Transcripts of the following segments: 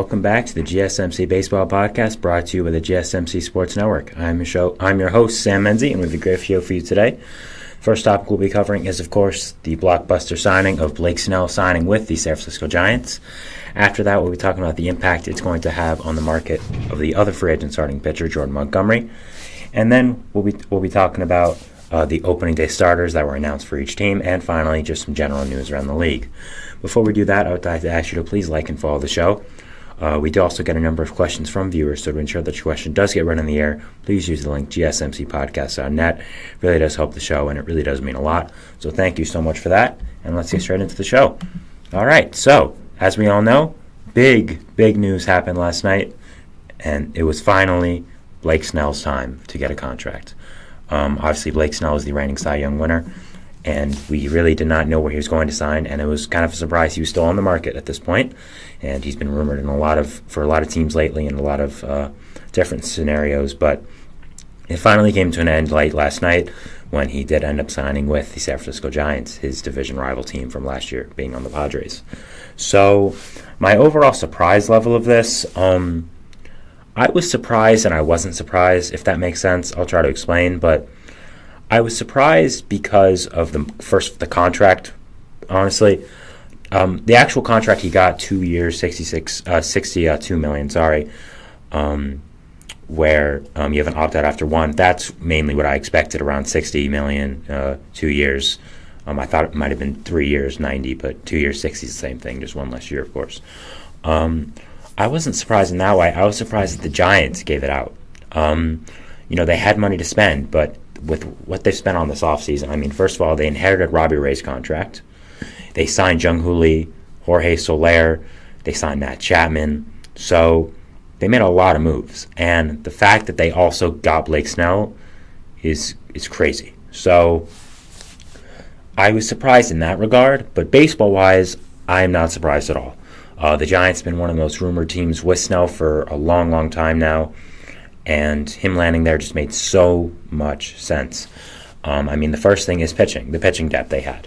welcome back to the GSMC Baseball Podcast, brought to you by the GSMC Sports Network. I'm your host, Sam Menzie, and we have a great show for you today. First topic we'll be covering is, of course, the blockbuster signing of Blake Snell signing with the San Francisco Giants. After that, we'll be talking about the impact it's going to have on the market of the other free agent starting pitcher, Jordan Montgomery. And then we'll be talking about the opening day starters that were announced for each team, and finally, just some general news around the league. Before we do that, I would like to ask you to please like and follow the show. We do also get a number of questions from viewers, so to ensure that your question does get read on the air, please use the link gsmcpodcast.net. It really does help the show, and it really does mean a lot. So thank you so much for that, and let's get straight into the show. All right, so as we all know, big news happened last night, and it was finally Blake Snell's time to get a contract. Obviously, Blake Snell is the reigning Cy Young winner, and we really did not know where he was going to sign, and it was kind of a surprise he was still on the market at this point, and he's been rumored for a lot of teams lately in a lot of different scenarios, but it finally came to an end late last night when he did end up signing with the San Francisco Giants, his division rival team from last year, being on the Padres. So my overall surprise level of this, I was surprised and I wasn't surprised, if that makes sense. I'll try to explain, but I was surprised because of the contract, honestly. The actual contract he got, 2 years, $62 million, where you have an opt-out after one. That's mainly what I expected, around $60 million, 2 years. I thought it might have been 3 years, 90, but 2 years, 60 is the same thing, just one less year, of course. I wasn't surprised in that way. I was surprised that the Giants gave it out. They had money to spend, but with what they've spent on this offseason, I mean, first of all, they inherited Robbie Ray's contract. They signed Jung-Hoo Lee, Jorge Soler. They signed Matt Chapman. So they made a lot of moves. And the fact that they also got Blake Snell is crazy. So I was surprised in that regard, but baseball-wise, I am not surprised at all. The Giants have been one of the most rumored teams with Snell for a long time now, and him landing there just made so much sense. The first thing is pitching, the pitching depth they had.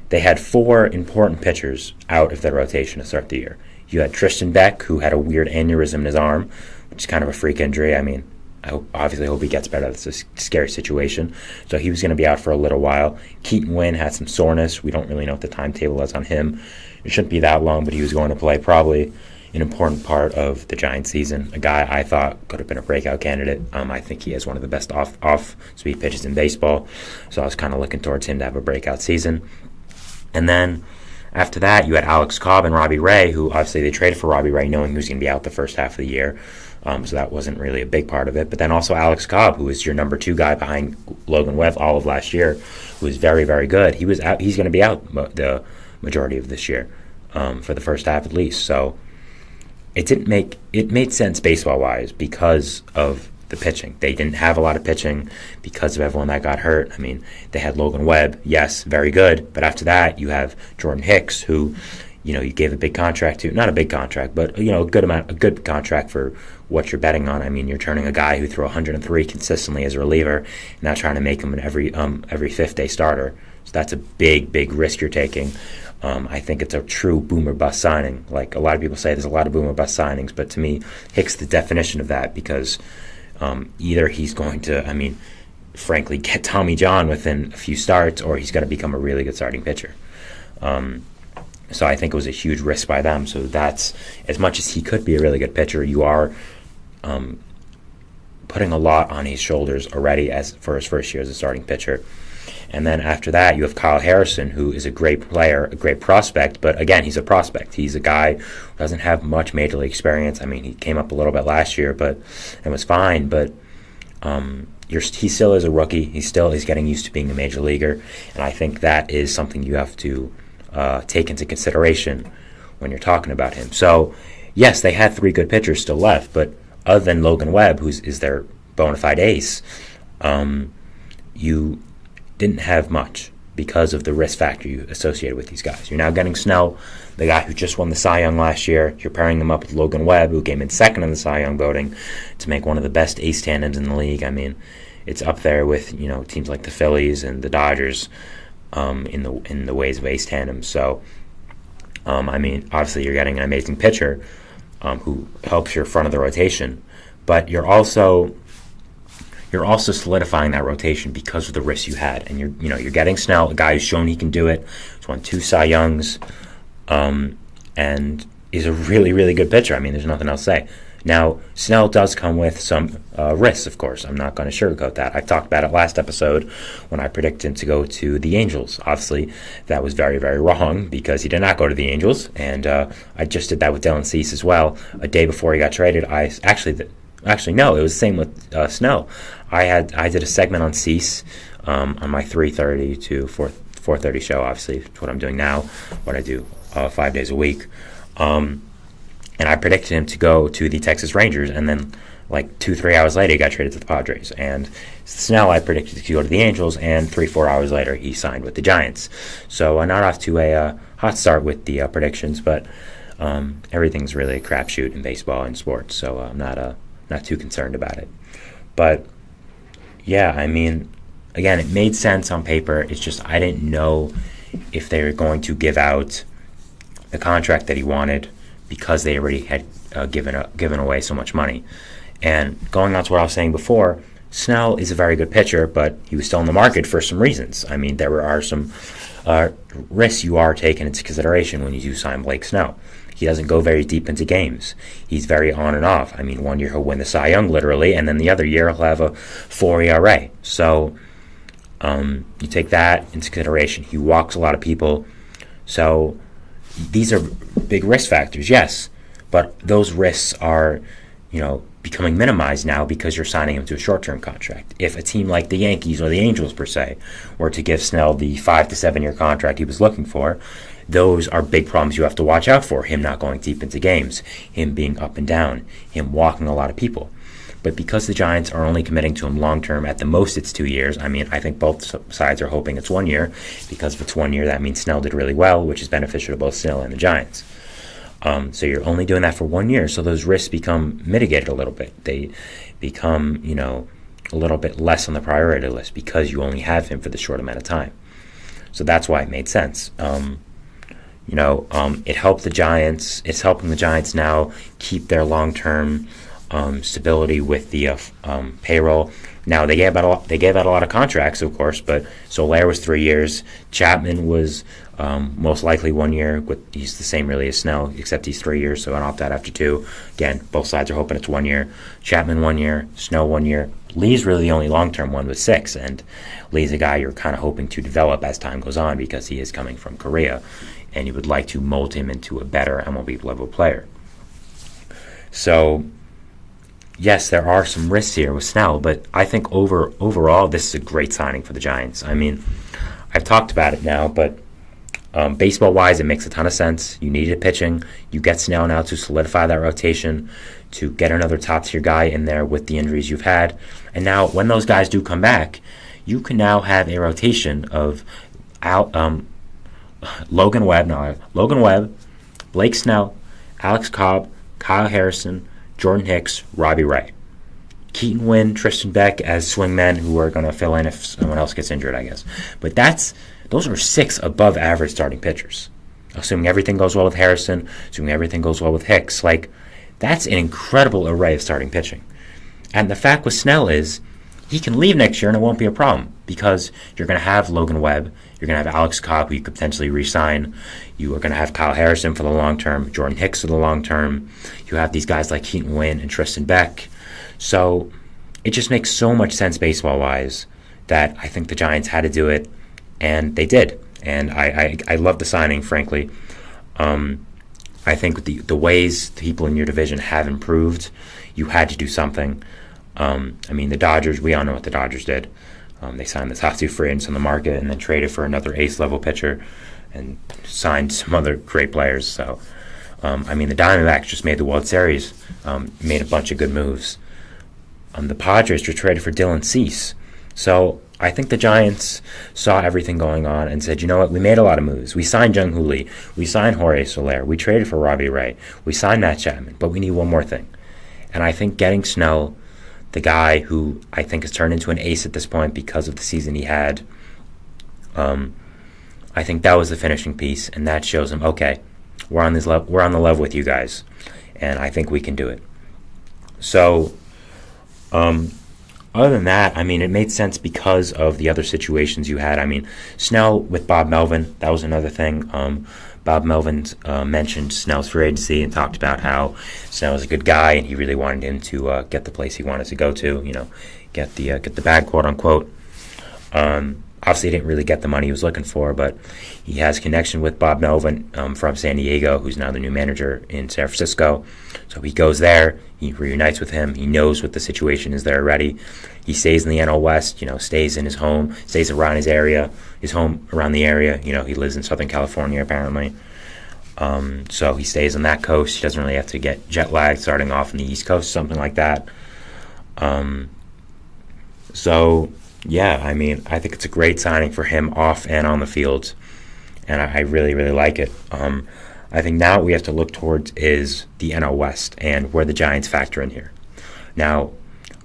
They had 4 important pitchers out of their rotation to start the year. You had Tristan Beck, who had a weird aneurysm in his arm, which is kind of a freak injury. I obviously hope he gets better. That's a scary situation. So he was going to be out for a little while. Keaton Wynn had some soreness. We don't really know what the timetable is on him. It shouldn't be that long, but he was going to play probably an important part of the Giants season. A guy I thought could have been a breakout candidate. I think he has one of the best off-speed pitches in baseball. So I was kind of looking towards him to have a breakout season. And then after that, you had Alex Cobb and Robbie Ray, who obviously they traded for Robbie Ray knowing he was going to be out the first half of the year. So that wasn't really a big part of it. But then also Alex Cobb, who was your number 2 guy behind Logan Webb all of last year, who was very, very good. He was out. He's going to be out the majority of this year, for the first half at least. So it made sense baseball-wise because of the pitching. They didn't have a lot of pitching because of everyone that got hurt. They had Logan Webb, yes, very good. But after that, you have Jordan Hicks, who you gave a big contract to. Not a big contract, but a good contract for what you're betting on. You're turning a guy who threw 103 consistently as a reliever, and now trying to make him an every fifth-day starter. So that's a big risk you're taking. I think it's a true boomer bust signing. Like a lot of people say, there's a lot of boomer bust signings, but to me, Hicks is the definition of that because either he's going to, frankly, get Tommy John within a few starts, or he's going to become a really good starting pitcher. So I think it was a huge risk by them. So that's, as much as he could be a really good pitcher, you are putting a lot on his shoulders already for his first year as a starting pitcher. And then after that, you have Kyle Harrison, who is a great player, a great prospect. But again, he's a prospect. He's a guy who doesn't have much major league experience. He came up a little bit last year, and was fine. But he still is a rookie. He's getting used to being a major leaguer. And I think that is something you have to take into consideration when you're talking about him. So, yes, they had 3 good pitchers still left, but other than Logan Webb, who is their bona fide ace, you didn't have much because of the risk factor you associated with these guys. You're now getting Snell, the guy who just won the Cy Young last year. You're pairing him up with Logan Webb, who came in second in the Cy Young voting, to make one of the best ace tandems in the league. It's up there with teams like the Phillies and the Dodgers in the ways of ace tandems. So Obviously you're getting an amazing pitcher who helps your front of the rotation, but you're also solidifying that rotation because of the risks you had, and you're getting Snell, a guy who's shown he can do it. He's won 2 Cy Youngs, and is a really, really good pitcher. There's nothing else to say. Now, Snell does come with some risks, of course. I'm not going to sugarcoat that. I talked about it last episode when I predicted him to go to the Angels. Obviously, that was very, very wrong because he did not go to the Angels, and I just did that with Dylan Cease as well. A day before he got traded, Actually, no, it was the same with Snell. I did a segment on Cease on my 3:30 to 4:30 show. Obviously, it's what I'm doing now, what I do 5 days a week. And I predicted him to go to the Texas Rangers, and then 2-3 hours later, he got traded to the Padres. And Snell, I predicted to go to the Angels, and 3-4 hours later, he signed with the Giants. So not off to a hot start with the predictions, but everything's really a crapshoot in baseball and sports, so I'm not too concerned about it. But yeah, again, it made sense on paper. It's just I didn't know if they were going to give out the contract that he wanted because they already had given away so much money. And going on to what I was saying before, Snell is a very good pitcher, but he was still in the market for some reasons. There are some risks you are taking into consideration when you do sign Blake Snell. He doesn't go very deep into games. He's very on and off. 1 year he'll win the Cy Young literally, and then the other year he'll have a 4 ERA. So you take that into consideration. He walks a lot of people. So these are big risk factors, yes, but those risks are, becoming minimized now because you're signing him to a short-term contract. If a team like the Yankees or the Angels, per se, were to give Snell the 5 to 7 year contract he was looking for, those are big problems you have to watch out for. Him not going deep into games, him being up and down, him walking a lot of people. But because the Giants are only committing to him long-term, at the most it's 2 years. I think both sides are hoping it's 1 year, because if it's 1 year, that means Snell did really well, which is beneficial to both Snell and the Giants. So you're only doing that for 1 year, so those risks become mitigated a little bit. They become, a little bit less on the priority list because you only have him for the short amount of time. So that's why it made sense. It helped the Giants. It's helping the Giants now keep their long-term stability with the payroll. Now they gave out a lot of contracts, of course, but Soler was 3 years. Chapman was most likely 1 year. He's the same really as Snell, except he's 3 years, so I'd opt out after 2. Again, both sides are hoping it's 1 year. Chapman 1 year, Snell 1 year. Lee's really the only long-term one with 6, and Lee's a guy you're kind of hoping to develop as time goes on because he is coming from Korea, and you would like to mold him into a better MLB level player. So yes, there are some risks here with Snell, but I think overall this is a great signing for the Giants. I've talked about it now, but baseball-wise, it makes a ton of sense. You needed pitching. You get Snell now to solidify that rotation, to get another top-tier guy in there with the injuries you've had. And now when those guys do come back, you can now have a rotation of Logan Webb, Blake Snell, Alex Cobb, Kyle Harrison, Jordan Hicks, Robbie Ray. Keaton Wynn, Tristan Beck as swingmen who are going to fill in if someone else gets injured, I guess. But those are 6 above-average starting pitchers. Assuming everything goes well with Harrison, assuming everything goes well with Hicks. That's an incredible array of starting pitching. And the fact with Snell is he can leave next year and it won't be a problem because you're going to have Logan Webb, you're going to have Alex Cobb, who you could potentially re-sign. You are going to have Kyle Harrison for the long term, Jordan Hicks for the long term. You have these guys like Keaton Wynn and Tristan Beck. So it just makes so much sense baseball-wise that I think the Giants had to do it, and they did. And I love the signing, frankly. I think the ways the people in your division have improved, you had to do something. The Dodgers, we all know what the Dodgers did. They signed the top 2 free agents on the market and then traded for another ace-level pitcher and signed some other great players. So, the Diamondbacks just made the World Series, made a bunch of good moves. The Padres just traded for Dylan Cease. So I think the Giants saw everything going on and said, you know what, we made a lot of moves. We signed Jung-Hoo Lee. We signed Jorge Soler. We traded for Robbie Ray. We signed Matt Chapman. But we need one more thing. And I think getting Snell, the guy who I think has turned into an ace at this point because of the season he had, I think that was the finishing piece. And that shows him, okay, we're on the level with you guys, and I think we can do it. So, other than that, I mean, it made sense because of the other situations you had. I mean, Snell with Bob Melvin, that was another thing. Bob Melvin mentioned Snell's free agency and talked about how Snell was a good guy and he really wanted him to get the place he wanted to go to, get the bag, quote unquote. Obviously, he didn't really get the money he was looking for, but he has connection with Bob Melvin from San Diego, who's now the new manager in San Francisco. So he goes there, he reunites with him, he knows what the situation is there already. He stays in the NL West, stays in his home, stays around his home around the area. He lives in Southern California, apparently. So he stays on that coast. He doesn't really have to get jet lagged starting off on the East Coast, something like that. So, yeah, I mean, I think it's a great signing for him off and on the field, and I really, really like it. I think now what we have to look towards is the NL West and where the Giants factor in here. Now,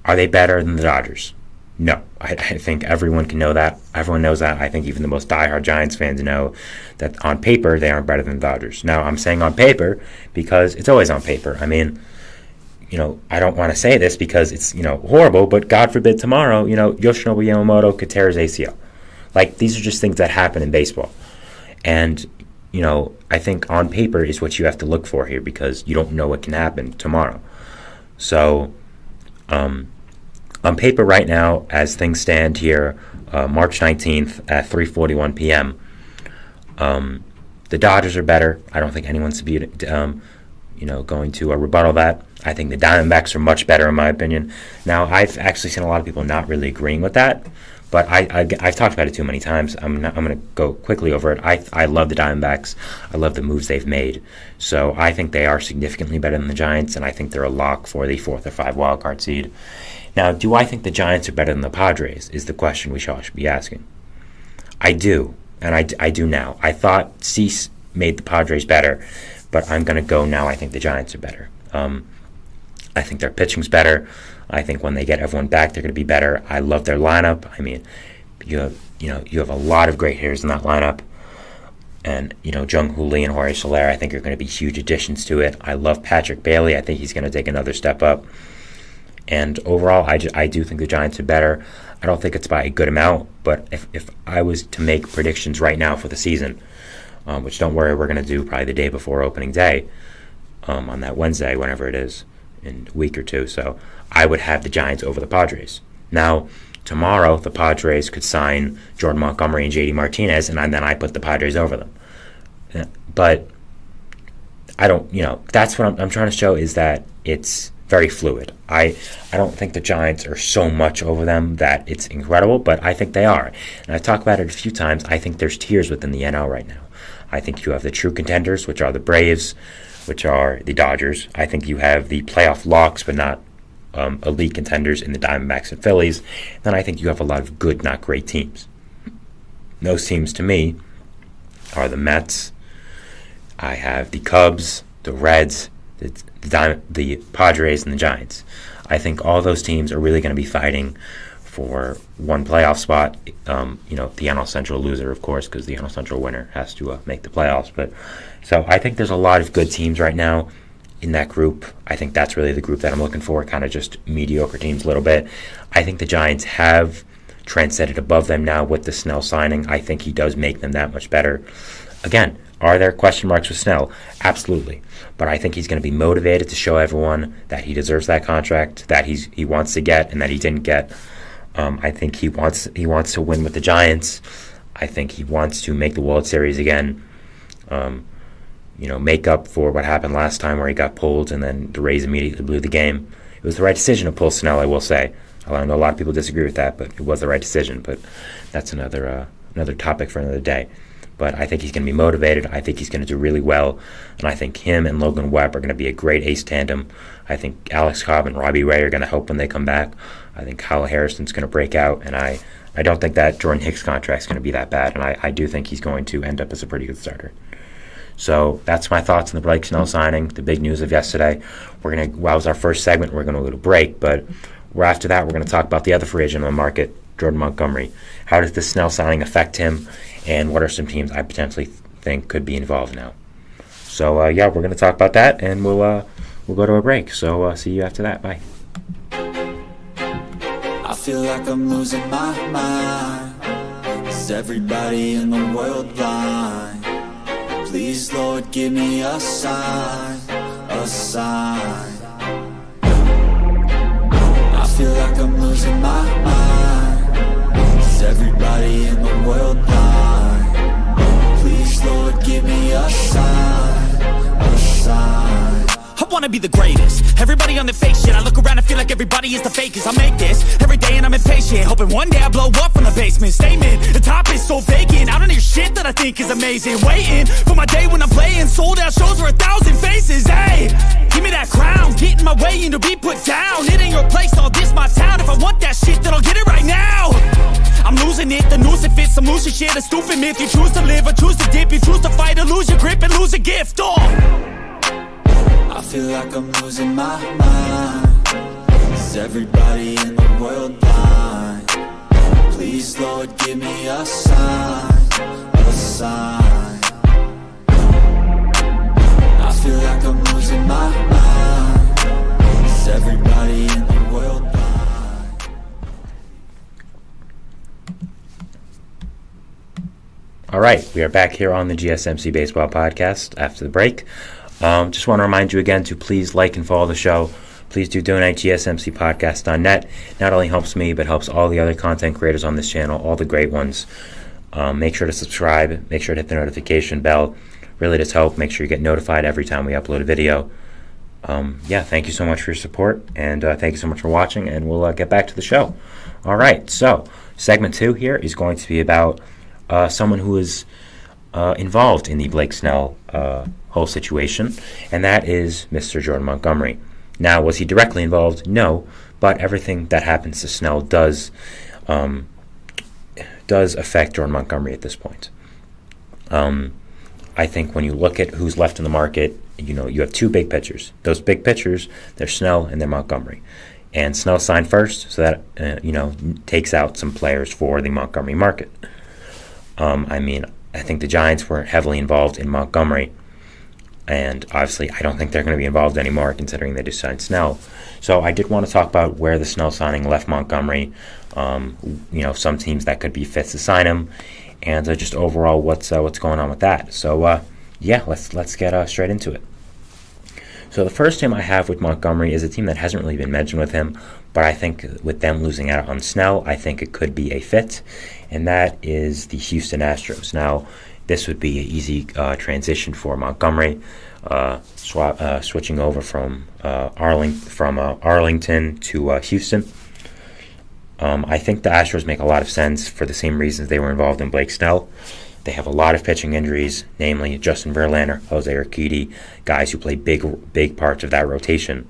are they better than the Dodgers? No. I think everyone can know that. Everyone knows that. I think even the most diehard Giants fans know that on paper they aren't better than the Dodgers. Now, I'm saying on paper because it's always on paper. I mean, I don't want to say this because it's, horrible, but God forbid tomorrow, Yoshinobu Yamamoto could tear his ACL. Like, these are just things that happen in baseball. And, I think on paper is what you have to look for here because you don't know what can happen tomorrow. So, on paper right now, as things stand here, March 19th at 3:41 p.m., the Dodgers are better. I don't think anyone's going to rebuttal that. I think the Diamondbacks are much better, in my opinion. Now, I've actually seen a lot of people not really agreeing with that, but I've talked about it too many times. I'm going to go quickly over it. I love the Diamondbacks. I love the moves they've made. So I think they are significantly better than the Giants, and I think they're a lock for the 4th or 5 wildcard seed. Now, do I think the Giants are better than the Padres is the question we should be asking. I do, and I do now. I thought Cease made the Padres better, but I'm going to go now. I think the Giants are better. I think their pitching's better. I think when they get everyone back, they're going to be better. I love their lineup. I mean, you have a lot of great hitters in that lineup. And, Jung-Hoo Lee and Jorge Soler, I think are going to be huge additions to it. I love Patrick Bailey. I think he's going to take another step up. And overall, I do think the Giants are better. I don't think it's by a good amount, but if I was to make predictions right now for the season, which don't worry, we're going to do probably the day before opening day, on that Wednesday, whenever it is, in a week or two. So I would have the Giants over the Padres. Now, tomorrow, the Padres could sign Jordan Montgomery and JD Martinez, and then I put the Padres over them. But I don't, that's what I'm trying to show is that it's very fluid. I don't think the Giants are so much over them that it's incredible, but I think they are. And I've talked about it a few times. I think there's tiers within the NL right now. I think you have the true contenders, which are the Braves, which are the Dodgers. I think you have the playoff locks, but not elite contenders in the Diamondbacks and Phillies. Then I think you have a lot of good, not great teams. Those teams, to me, are the Mets. I have the Cubs, the Reds, the Padres, and the Giants. I think all those teams are really going to be fighting for one playoff spot. The NL Central loser, of course, because the NL Central winner has to make the playoffs. But so I think there's a lot of good teams right now in that group. I think that's really the group that I'm looking for, kind of just mediocre teams a little bit. I think the Giants have transcended above them now with the Snell signing. I think he does make them that much better. Again, are there question marks with Snell? Absolutely. But I think he's going to be motivated to show everyone that he deserves that contract, that he wants to get and that he didn't get. I think he wants to win with the Giants. I think he wants to make the World Series again. Make up for what happened last time where he got pulled and then the Rays immediately blew the game. It was the right decision to pull Snell, I will say. I know a lot of people disagree with that, but it was the right decision. But that's another topic for another day. But I think he's going to be motivated. I think he's going to do really well. And I think him and Logan Webb are going to be a great ace tandem. I think Alex Cobb and Robbie Ray are going to help when they come back. I think Kyle Harrison's going to break out. And I don't think that Jordan Hicks contract is going to be that bad. And I do think he's going to end up as a pretty good starter. So that's my thoughts on the Blake Snell signing, the big news of yesterday. That was our first segment. We're going to go to break. But after that, we're going to talk about the other free agent on the market, Jordan Montgomery. How does the Snell signing affect him? And what are some teams I potentially think could be involved now? So we're going to talk about that, and we'll go to a break. So see you after that. Bye. I feel like I'm losing my mind. Is everybody in the world blind? Please, Lord, give me a sign, a sign. I feel like I'm losing my mind. Is everybody in the world blind? Please, Lord, give me a sign, a sign. I wanna be the greatest. Everybody on their fake shit. I look around and feel like everybody is the fakest. I make this every day and I'm impatient, hoping one day I blow up from the basement. Statement, the top is so vacant. I don't hear shit that I think is amazing. Waiting for my day when I'm playing sold out shows for 1,000 faces. Hey, give me that crown, get in my way and to be put down. It ain't your place, all this my town. If I want that shit, then I'll get it right now. I'm losing it, the noose it fits. I'm losing shit, a stupid myth. You choose to live or choose to dip. You choose to fight or lose your grip and lose a gift. I feel like I'm losing my mind. Is everybody in the world blind? Please, Lord, give me a sign, a sign. I feel like I'm losing my mind. Is everybody in the world blind? All right, we are back here on the GSMC Baseball Podcast after the break. Just want to remind you again to please like and follow the show. Please do donate GSMCpodcast.net. Not only helps me, but helps all the other content creators on this channel, all the great ones. Make sure to subscribe. Make sure to hit the notification bell. Really does help. Make sure you get notified every time we upload a video. Thank you so much for your support, and thank you so much for watching, and we'll get back to the show. All right, so segment 2 here is going to be about someone who is involved in the Blake Snell whole situation, and that is Mr. Jordan Montgomery. Now, was he directly involved? No, but everything that happens to Snell does affect Jordan Montgomery at this point. I think when you look at who's left in the market, you have two big pitchers. Those big pitchers, they're Snell and they're Montgomery. And Snell signed first, so that takes out some players for the Montgomery market. I think the Giants were heavily involved in Montgomery, and obviously I don't think they're going to be involved anymore considering they just signed Snell. So I did want to talk about where the Snell signing left Montgomery, some teams that could be fits to sign him, and just overall what's going on with that. So let's get straight into it. So the first team I have with Montgomery is a team that hasn't really been mentioned with him, but I think with them losing out on Snell, I think it could be a fit, and that is the Houston Astros. Now, this would be an easy transition for Montgomery, switching over from Arlington to Houston. I think the Astros make a lot of sense for the same reasons they were involved in Blake Snell. They have a lot of pitching injuries, namely Justin Verlander, Jose Urquidy, guys who play big parts of that rotation.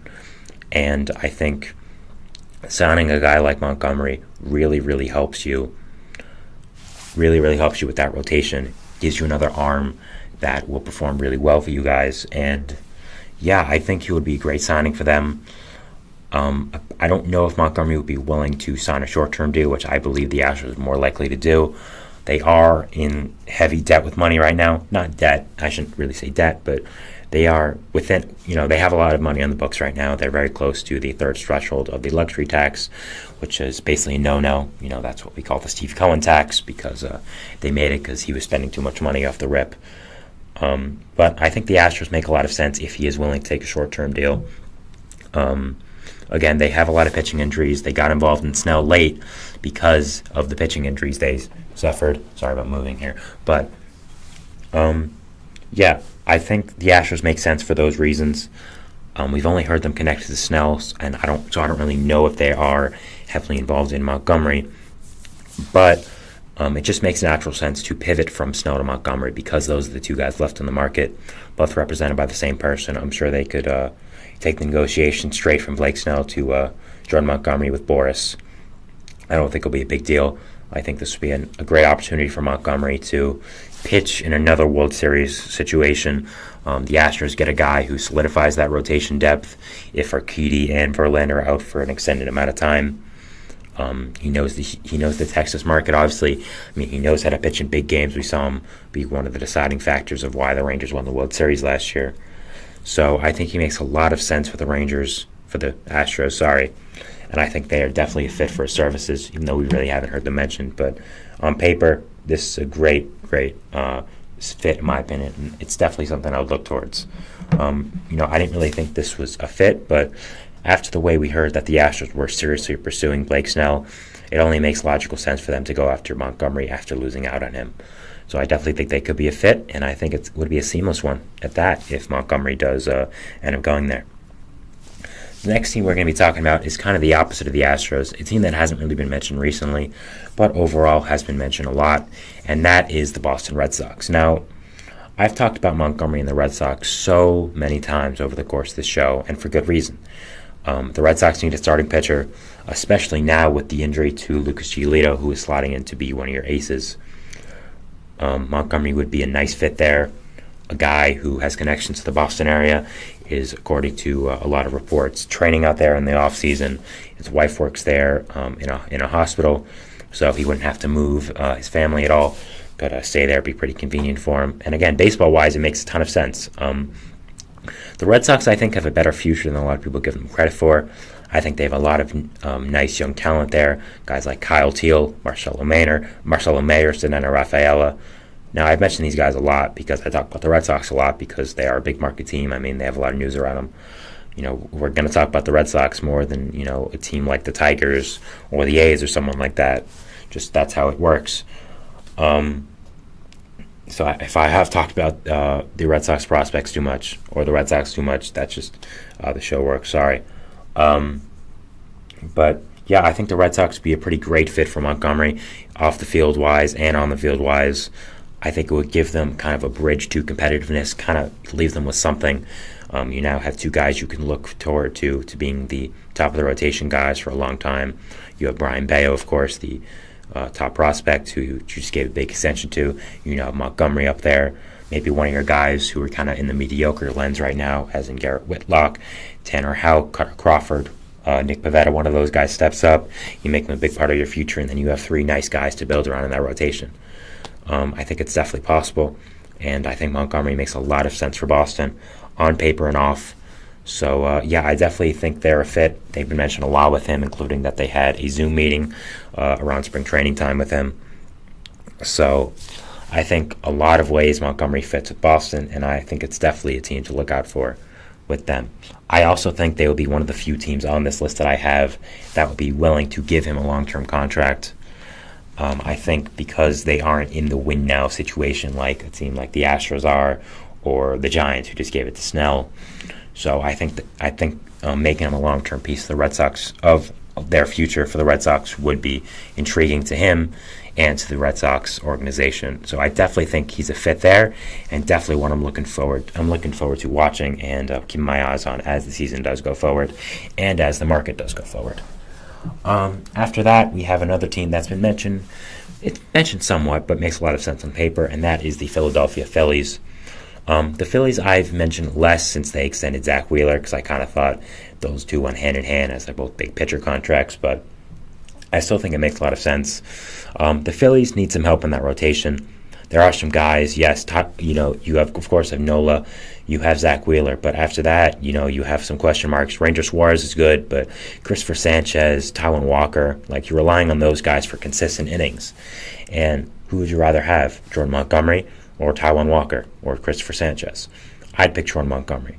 And I think signing a guy like Montgomery really helps you. Really helps you with that rotation. Gives you another arm that will perform really well for you guys. And I think he would be a great signing for them. I don't know if Montgomery would be willing to sign a short-term deal, which I believe the Astros are more likely to do. They are in heavy debt with money right now. Not debt, I shouldn't really say debt, but they are within, they have a lot of money on the books right now. They're very close to the third threshold of the luxury tax, which is basically a no-no. That's what we call the Steve Cohen tax, because they made it because he was spending too much money off the rip. But I think the Astros make a lot of sense if he is willing to take a short-term deal. Again, they have a lot of pitching injuries. They got involved in Snell late because of the pitching injuries they suffered. Sorry about moving here. But, I think the Astros make sense for those reasons. We've only heard them connected to Snell, and I don't really know if they are heavily involved in Montgomery. But it just makes natural sense to pivot from Snell to Montgomery because those are the two guys left in the market, both represented by the same person. I'm sure they could take the negotiation straight from Blake Snell to Jordan Montgomery with Boris. I don't think it'll be a big deal. I think this would be a great opportunity for Montgomery to pitch in another World Series situation. The Astros get a guy who solidifies that rotation depth if Urquidy and Verlander are out for an extended amount of time. He knows the Texas market, obviously. I mean, he knows how to pitch in big games. We saw him be one of the deciding factors of why the Rangers won the World Series last year. So I think he makes a lot of sense for the Astros, sorry. And I think they are definitely a fit for his services, even though we really haven't heard them mentioned. But on paper, this is a great fit, in my opinion. And it's definitely something I would look towards. I didn't really think this was a fit, but after the way we heard that the Astros were seriously pursuing Blake Snell, it only makes logical sense for them to go after Montgomery after losing out on him. So I definitely think they could be a fit, and I think it would be a seamless one at that if Montgomery does end up going there. The next team we're going to be talking about is kind of the opposite of the Astros, a team that hasn't really been mentioned recently, but overall has been mentioned a lot, and that is the Boston Red Sox. Now, I've talked about Montgomery and the Red Sox so many times over the course of this show, and for good reason. The Red Sox need a starting pitcher, especially now with the injury to Lucas Giolito, who is slotting in to be one of your aces. Montgomery would be a nice fit there. A guy who has connections to the Boston area, is, according to a lot of reports, training out there in the offseason. His wife works there in a hospital, so he wouldn't have to move his family at all. Could stay there, be pretty convenient for him. And again, baseball-wise, it makes a ton of sense. The Red Sox, I think, have a better future than a lot of people give them credit for. I think they have a lot of nice young talent there. Guys like Kyle Teal, Marcelo Mayer, Sedano Rafaela. Now, I've mentioned these guys a lot because I talk about the Red Sox a lot because they are a big market team. I mean, they have a lot of news around them. We're going to talk about the Red Sox more than, a team like the Tigers or the A's or someone like that. Just that's how it works. So if I have talked about the Red Sox prospects too much or the Red Sox too much, that's just the show works. Sorry. But yeah, I think the Red Sox would be a pretty great fit for Montgomery, off the field wise and on the field wise. I think it would give them kind of a bridge to competitiveness, kind of leave them with something. You now have two guys you can look toward to being the top of the rotation guys for a long time. You have Brian Bayo, of course, the top prospect who you just gave a big extension to. You have Montgomery up there. Maybe one of your guys who are kind of in the mediocre lens right now, as in Garrett Whitlock, Tanner Houck, Cutter Crawford, Nick Pivetta, one of those guys steps up. You make them a big part of your future, and then you have three nice guys to build around in that rotation. I think it's definitely possible, and I think Montgomery makes a lot of sense for Boston, on paper and off. So, I definitely think they're a fit. They've been mentioned a lot with him, including that they had a Zoom meeting around spring training time with him. So I think a lot of ways Montgomery fits with Boston, and I think it's definitely a team to look out for with them. I also think they will be one of the few teams on this list that I have that would be willing to give him a long-term contract. I think because they aren't in the win-now situation like a team like the Astros are, or the Giants who just gave it to Snell. So I think making him a long-term piece of the Red Sox, of their future for the Red Sox, would be intriguing to him and to the Red Sox organization. So I definitely think he's a fit there, and definitely one I'm looking forward to watching and keeping my eyes on as the season does go forward and as the market does go forward. After that, we have another team that's been mentioned. It's mentioned somewhat, but makes a lot of sense on paper, and that is the Philadelphia Phillies. The Phillies I've mentioned less since they extended Zach Wheeler, because I kind of thought those two went hand in hand as they're both big pitcher contracts, but I still think it makes a lot of sense. The Phillies need some help in that rotation. There are some guys, yes, you have, of course, Nola, you have Zach Wheeler, but after that, you have some question marks. Ranger Suarez is good, but Christopher Sanchez, Taijuan Walker, you're relying on those guys for consistent innings. And who would you rather have, Jordan Montgomery or Taijuan Walker or Christopher Sanchez? I'd pick Jordan Montgomery.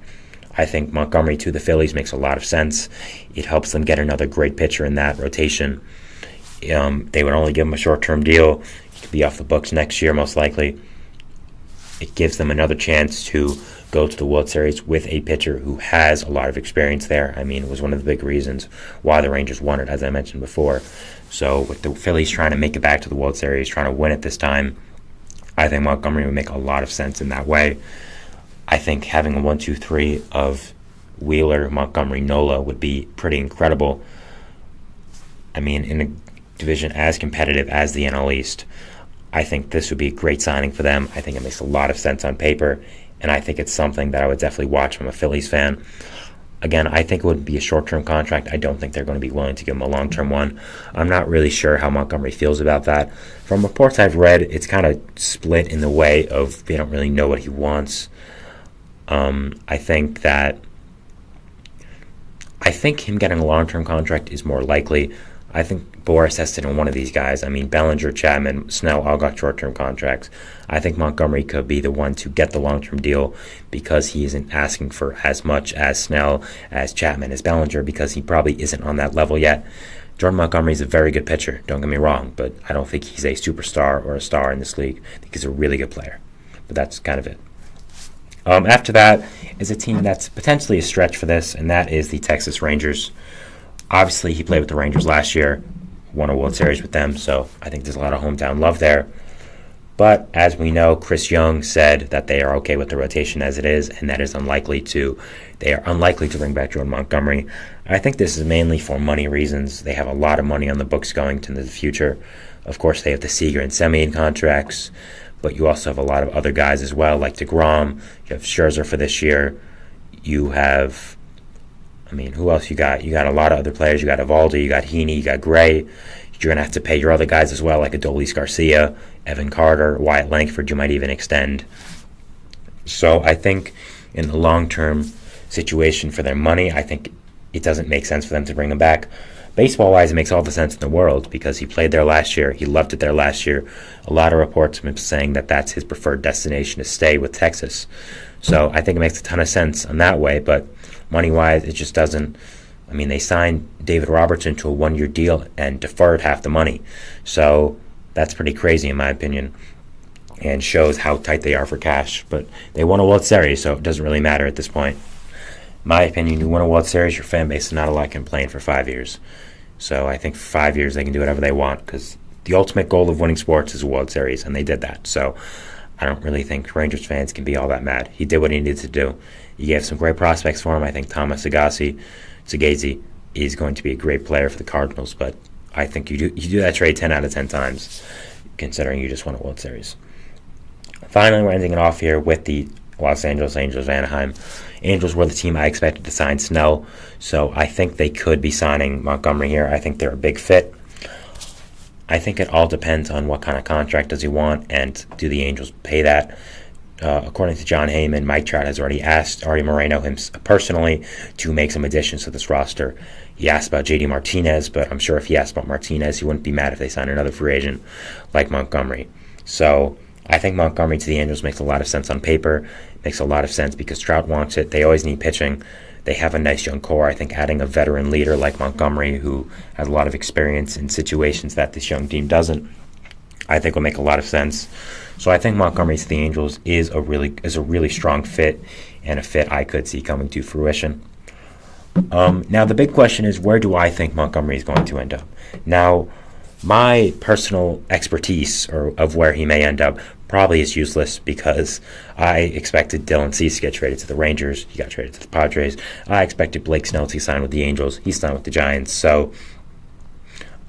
I think Montgomery to the Phillies makes a lot of sense. It helps them get another great pitcher in that rotation. They would only give him a short-term deal. He could be off the books next year, most likely. It gives them another chance to go to the World Series with a pitcher who has a lot of experience there. I mean, it was one of the big reasons why the Rangers won it, as I mentioned before. So with the Phillies trying to make it back to the World Series, trying to win it this time, I think Montgomery would make a lot of sense in that way. I think having a 1-2-3 of Wheeler, Montgomery, Nola would be pretty incredible. I mean, in a division as competitive as the NL East, I think this would be a great signing for them. I think it makes a lot of sense on paper, and I think it's something that I would definitely watch. I'm a Phillies fan. Again, I think it would be a short-term contract. I don't think they're going to be willing to give him a long-term one. I'm not really sure how Montgomery feels about that. From reports I've read, it's kind of split in the way of they don't really know what he wants. I think him getting a long-term contract is more likely. I think Boris has to know one of these guys. I mean, Bellinger, Chapman, Snell all got short-term contracts. I think Montgomery could be the one to get the long-term deal because he isn't asking for as much as Snell, as Chapman, as Bellinger, because he probably isn't on that level yet. Jordan Montgomery is a very good pitcher, don't get me wrong, but I don't think he's a superstar or a star in this league. I think he's a really good player. But that's kind of it. After that is a team that's potentially a stretch for this, and that is the Texas Rangers. Obviously, he played with the Rangers last year, won a World Series with them, so I think there's a lot of hometown love there. But as we know, Chris Young said that they are okay with the rotation as it is, and that is they are unlikely to bring back Jordan Montgomery. I think this is mainly for money reasons. They have a lot of money on the books going to the future. Of course, they have the Seager and Semien contracts, but you also have a lot of other guys as well, like DeGrom. You have Scherzer for this year. You have, who else you got? You got a lot of other players. You got Evaldi, you got Heaney, you got Gray. You're going to have to pay your other guys as well, like Adolis Garcia, Evan Carter, Wyatt Langford, you might even extend. So I think in the long-term situation for their money, I think it doesn't make sense for them to bring him back. Baseball-wise, it makes all the sense in the world because he played there last year. He loved it there last year. A lot of reports have been saying that that's his preferred destination to stay with Texas. So I think it makes a ton of sense in that way, but money-wise, it just doesn't. They signed David Robertson to a one-year deal and deferred half the money. So that's pretty crazy in my opinion and shows how tight they are for cash. But they won a World Series, so it doesn't really matter at this point. In my opinion, you win a World Series, your fan base is not allowed to complain for 5 years. So I think for 5 years they can do whatever they want because the ultimate goal of winning sports is a World Series, and they did that. So I don't really think Rangers fans can be all that mad. He did what he needed to do. He gave some great prospects for him. I think Thomas Sagasi is going to be a great player for the Cardinals, but I think you do that trade 10 out of 10 times, considering you just won a World Series. Finally, we're ending it off here with the Los Angeles Angels of Anaheim. Angels were the team I expected to sign Snell, so I think they could be signing Montgomery here. I think they're a big fit. I think it all depends on what kind of contract does he want, and do the Angels pay that? According to John Heyman, Mike Trout has already asked Artie Moreno personally to make some additions to this roster. He asked about J.D. Martinez, but I'm sure if he asked about Martinez, he wouldn't be mad if they signed another free agent like Montgomery. So I think Montgomery to the Angels makes a lot of sense on paper. Makes a lot of sense because Trout wants it. They always need pitching. They have a nice young core. I think adding a veteran leader like Montgomery, who has a lot of experience in situations that this young team doesn't, I think will make a lot of sense. So I think Montgomery to the Angels is a really strong fit, and a fit I could see coming to fruition. Now the big question is, where do I think Montgomery is going to end up? Now, my personal expertise of where he may end up probably is useless because I expected Dylan Cease to get traded to the Rangers. He got traded to the Padres. I expected Blake Snell to sign with the Angels. He signed with the Giants. So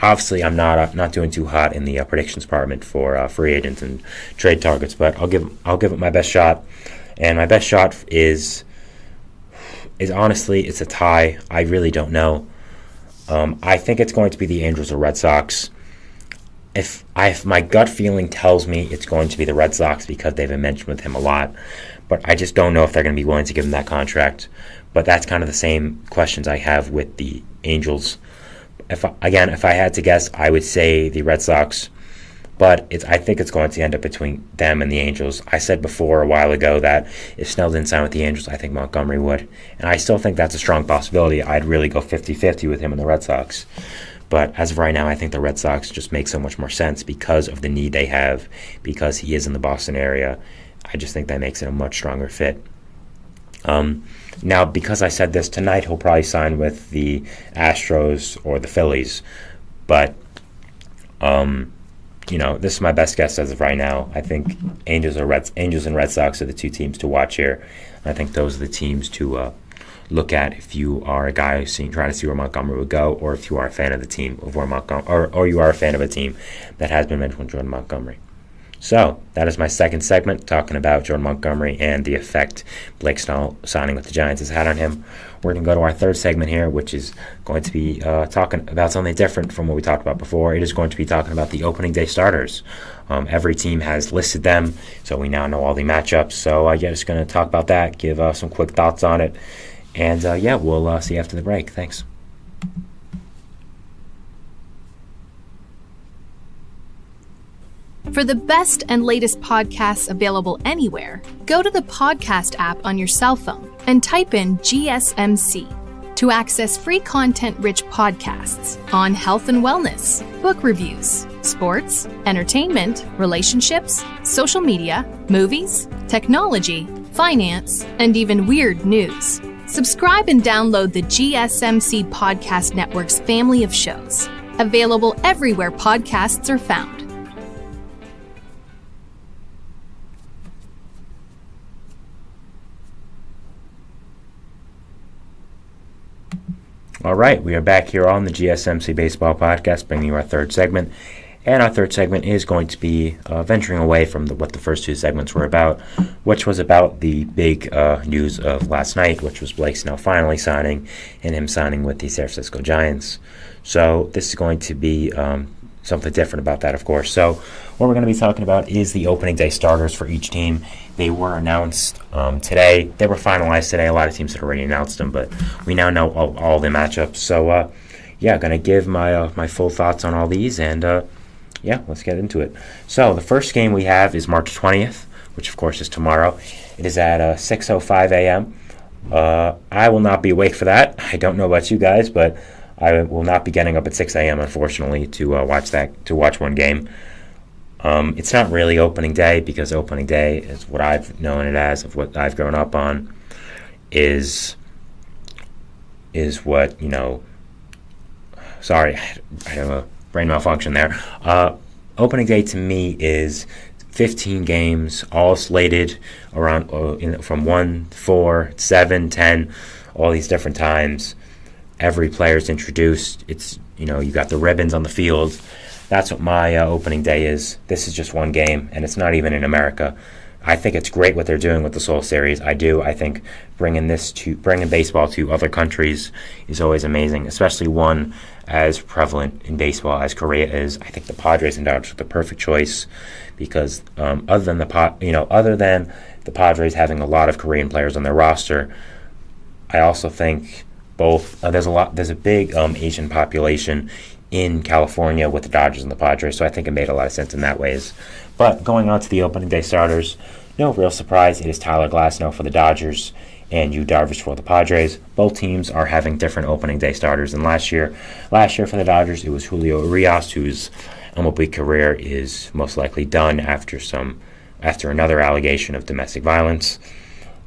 obviously, I'm not doing too hot in the predictions department for free agents and trade targets, but I'll give it my best shot. And my best shot is honestly, it's a tie. I really don't know. I think it's going to be the Angels or Red Sox. If my gut feeling tells me it's going to be the Red Sox because they've been mentioned with him a lot, but I just don't know if they're going to be willing to give him that contract. But that's kind of the same questions I have with the Angels. If I had to guess, I would say the Red Sox, but I think it's going to end up between them and the Angels. I said before a while ago that if Snell didn't sign with the Angels, I think Montgomery would, and I still think that's a strong possibility. I'd really go 50-50 with him and the Red Sox. But as of right now, I think the Red Sox just make so much more sense because of the need they have, because he is in the Boston area. I just think that makes it a much stronger fit. Now, because I said this tonight, he'll probably sign with the Astros or the Phillies. But, this is my best guess as of right now. I think Angels and Red Sox are the two teams to watch here. I think those are the teams to look at if you are a guy who's trying to see where Montgomery would go, or if you are a fan of the team of where Montgomery, or you are a fan of a team that has been mentioned with Jordan Montgomery. So that is my second segment, talking about Jordan Montgomery and the effect Blake Snell signing with the Giants has had on him. We're going to go to our third segment here, which is going to be talking about something different from what we talked about before. It is going to be talking about the opening day starters. Every team has listed them, so we now know all the matchups. So just going to talk about that, give some quick thoughts on it, and we'll see you after the break. Thanks. For the best and latest podcasts available anywhere, go to the podcast app on your cell phone and type in GSMC to access free content-rich podcasts on health and wellness, book reviews, sports, entertainment, relationships, social media, movies, technology, finance, and even weird news. Subscribe and download the GSMC Podcast Network's family of shows, available everywhere podcasts are found. All right, we are back here on the GSMC Baseball Podcast, bringing you our third segment. And our third segment is going to be venturing away from what the first two segments were about, which was about the big news of last night, which was Blake Snell finally signing, and him signing with the San Francisco Giants. So this is going to be something different about that, of course. So what we're going to be talking about is the opening day starters for each team. They were announced today. They were finalized today. A lot of teams had already announced them, but we now know all the matchups. So, going to give my full thoughts on all these, and let's get into it. So the first game we have is March 20th, which of course is tomorrow. It is at 6:05 a.m. I will not be awake for that. I don't know about you guys, but I will not be getting up at 6 a.m. unfortunately to watch one game. It's not really opening day, because opening day is what I've known it as, of what I've grown up on, is what, sorry, I have a brain malfunction there. Opening day to me is 15 games, all slated around from 1, 4, 7, 10, all these different times. Every player's introduced. It's, you got the ribbons on the field. That's what my opening day is. This is just one game, and it's not even in America. I think it's great what they're doing with the Soul Series. I do. I think bringing baseball to other countries is always amazing, especially one as prevalent in baseball as Korea is. I think the Padres and Dodgers are the perfect choice, because other than the Padres having a lot of Korean players on their roster, I also think there's a big Asian population in California with the Dodgers and the Padres, so I think it made a lot of sense in that ways. But going on to the opening day starters, no real surprise, it is Tyler Glasnow for the Dodgers and Yu Darvish for the Padres. Both teams are having different opening day starters than last year. Last year for the Dodgers, it was Julio Urias, whose MLB career is most likely done after another allegation of domestic violence.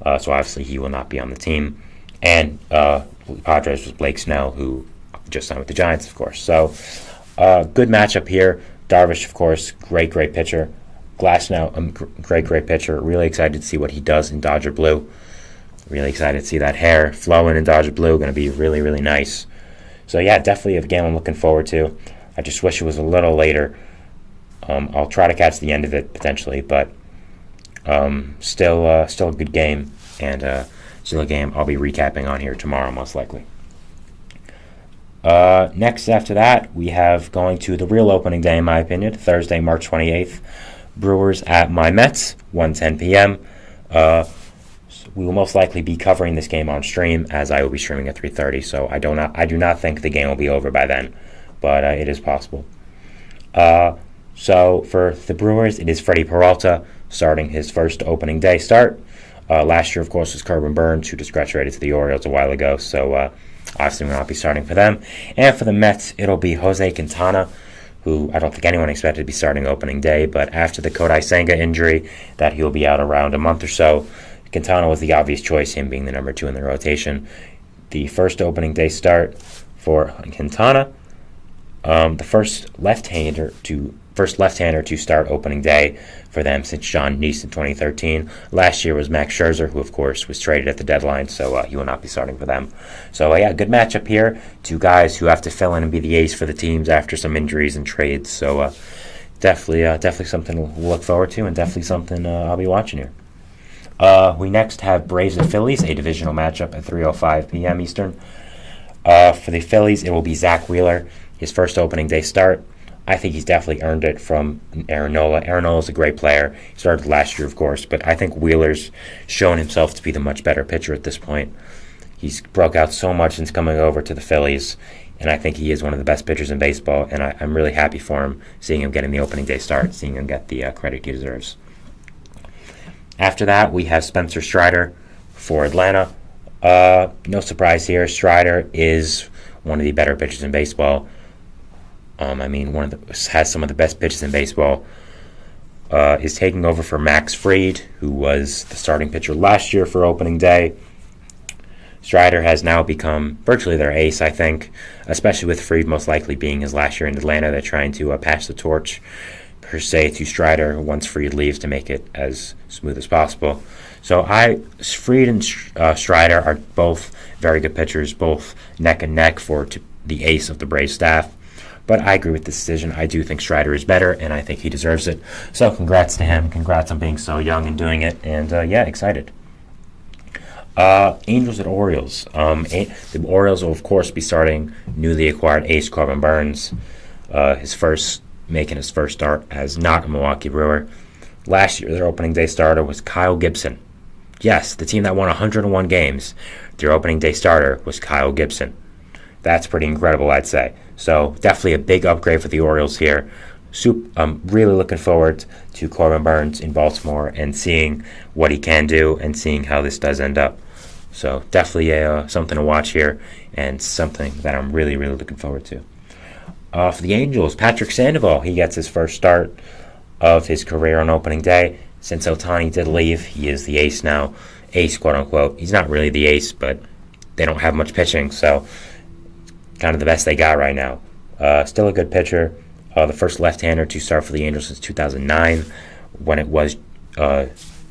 So obviously he will not be on the team. And Padres was Blake Snell, who just signed with the Giants, of course. So, good matchup here. Darvish, of course, great pitcher. Glasnow, great pitcher. Really excited to see what he does in Dodger blue. Really excited to see that hair flowing in Dodger blue. Going to be really, really nice. So, definitely a game I'm looking forward to. I just wish it was a little later. I'll try to catch the end of it, potentially, but still a good game, and still a game I'll be recapping on here tomorrow, most likely. Next after that, we have going to the real opening day, in my opinion, Thursday, March 28th. Brewers at my Mets, 1:10 p.m. We will most likely be covering this game on stream, as I will be streaming at 3:30. So I do not think the game will be over by then, but it is possible. So for the Brewers, it is Freddie Peralta starting his first opening day start. Last year, of course, was Corbin Burns, who just graduated to the Orioles a while ago. So obviously will not be starting for them. And for the Mets, it'll be Jose Quintana, who I don't think anyone expected to be starting opening day, but after the Kodai Senga injury, that he'll be out around a month or so, Quintana was the obvious choice, him being the number 2 in the rotation. The first opening day start for Quintana, the first left-hander to start opening day for them since John Neese in 2013. Last year was Max Scherzer, who of course was traded at the deadline, so he will not be starting for them. So good matchup here. Two guys who have to fill in and be the ace for the teams after some injuries and trades. So definitely something to look forward to, and definitely something I'll be watching here. We next have Braves at Phillies, a divisional matchup at 3:05 p.m. Eastern. For the Phillies, it will be Zach Wheeler, his first opening day start. I think he's definitely earned it from Aaron Nola. Aaron Nola's a great player. He started last year, of course, but I think Wheeler's shown himself to be the much better pitcher at this point. He's broke out so much since coming over to the Phillies, and I think he is one of the best pitchers in baseball, and I'm really happy for him, seeing him getting the opening day start, seeing him get the credit he deserves. After that, we have Spencer Strider for Atlanta. No surprise here. Strider is one of the better pitchers in baseball. Has some of the best pitches in baseball. Is taking over for Max Fried, who was the starting pitcher last year for opening day. Strider has now become virtually their ace, I think, especially with Fried most likely being his last year in Atlanta. They're trying to pass the torch, per se, to Strider once Fried leaves to make it as smooth as possible. So Fried and Strider are both very good pitchers, both neck and neck for the ace of the Braves staff. But I agree with this decision. I do think Strider is better, and I think he deserves it. So congrats to him. Congrats on being so young and doing it. And, excited. Angels at Orioles. The Orioles will, of course, be starting newly acquired ace Corbin Burns. Making his first start as not a Milwaukee Brewer. Last year, their opening day starter was Kyle Gibson. Yes, the team that won 101 games, their opening day starter was Kyle Gibson. That's pretty incredible, I'd say. So definitely a big upgrade for the Orioles here. I'm really looking forward to Corbin Burns in Baltimore and seeing what he can do and seeing how this does end up. So definitely something to watch here and something that I'm really, really looking forward to. For the Angels, Patrick Sandoval, he gets his first start of his career on opening day. Since Ohtani did leave, he is the ace now. Ace, quote-unquote. He's not really the ace, but they don't have much pitching, so kind of the best they got right now. Still a good pitcher. The first left-hander to start for the Angels since 2009 when it was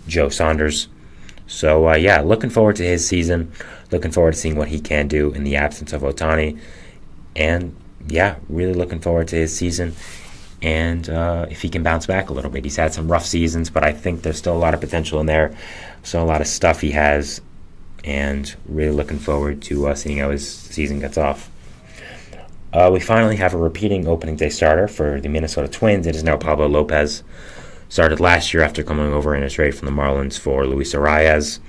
Joe Saunders. So, looking forward to his season. Looking forward to seeing what he can do in the absence of Ohtani. And, really looking forward to his season. And if he can bounce back a little bit. He's had some rough seasons, but I think there's still a lot of potential in there. So a lot of stuff he has. And really looking forward to seeing how his season gets off. We finally have a repeating opening day starter for the Minnesota Twins. It is now Pablo Lopez. Started last year after coming over in a trade from the Marlins for Luis Arias.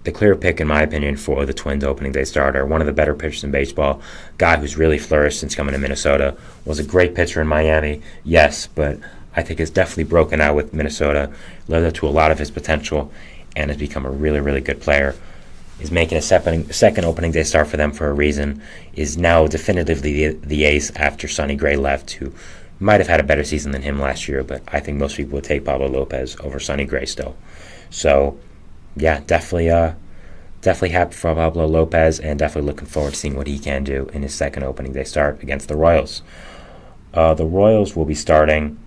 The clear pick, in my opinion, for the Twins opening day starter. One of the better pitchers in baseball. Guy who's really flourished since coming to Minnesota. Was a great pitcher in Miami, yes, but I think has definitely broken out with Minnesota. Lived up to a lot of his potential and has become a really, really good player. Is making a second opening day start for them for a reason. Is now definitively the ace after Sonny Gray left, who might have had a better season than him last year, but I think most people would take Pablo Lopez over Sonny Gray still. So, definitely happy for Pablo Lopez and definitely looking forward to seeing what he can do in his second opening day start against the Royals. The Royals will be starting.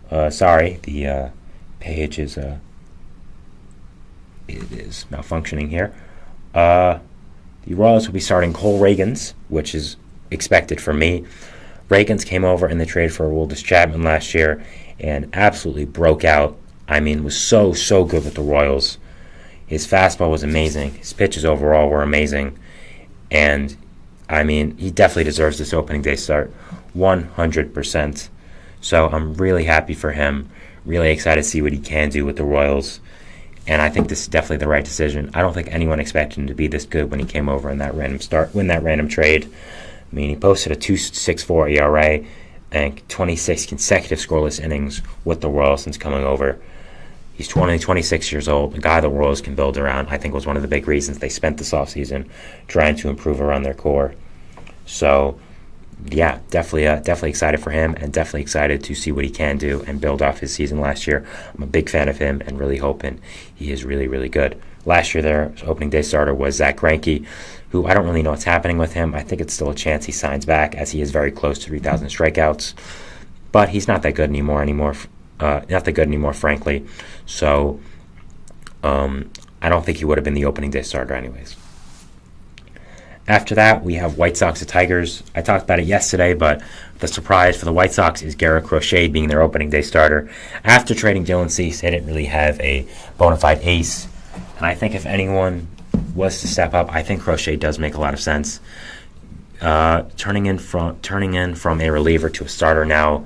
The page is it is malfunctioning here. The Royals will be starting Cole Reagans, which is expected from me. Reagans came over in the trade for Aroldis Chapman last year and absolutely broke out. Was so good with the Royals. His fastball was amazing. His pitches overall were amazing. And, he definitely deserves this opening day start 100%. So I'm really happy for him. Really excited to see what he can do with the Royals. And I think this is definitely the right decision. I don't think anyone expected him to be this good when he came over in that random trade. He posted a 2.64 ERA and 26 consecutive scoreless innings with the Royals since coming over. He's 26 years old, a guy the Royals can build around. I think was one of the big reasons they spent this offseason trying to improve around their core. So, definitely excited for him and definitely excited to see what he can do and build off his season last year. I'm a big fan of him and really hoping he is really, really good. Last year, their opening day starter was Zach Greinke, who I don't really know what's happening with him. I think it's still a chance he signs back as he is very close to 3,000 strikeouts. But he's not that good anymore, frankly. So I don't think he would have been the opening day starter anyways. After that, we have White Sox at Tigers. I talked about it yesterday, but the surprise for the White Sox is Garrett Crochet being their opening day starter. After trading Dylan Cease, they didn't really have a bona fide ace. And I think if anyone was to step up, I think Crochet does make a lot of sense. Turning in from a reliever to a starter now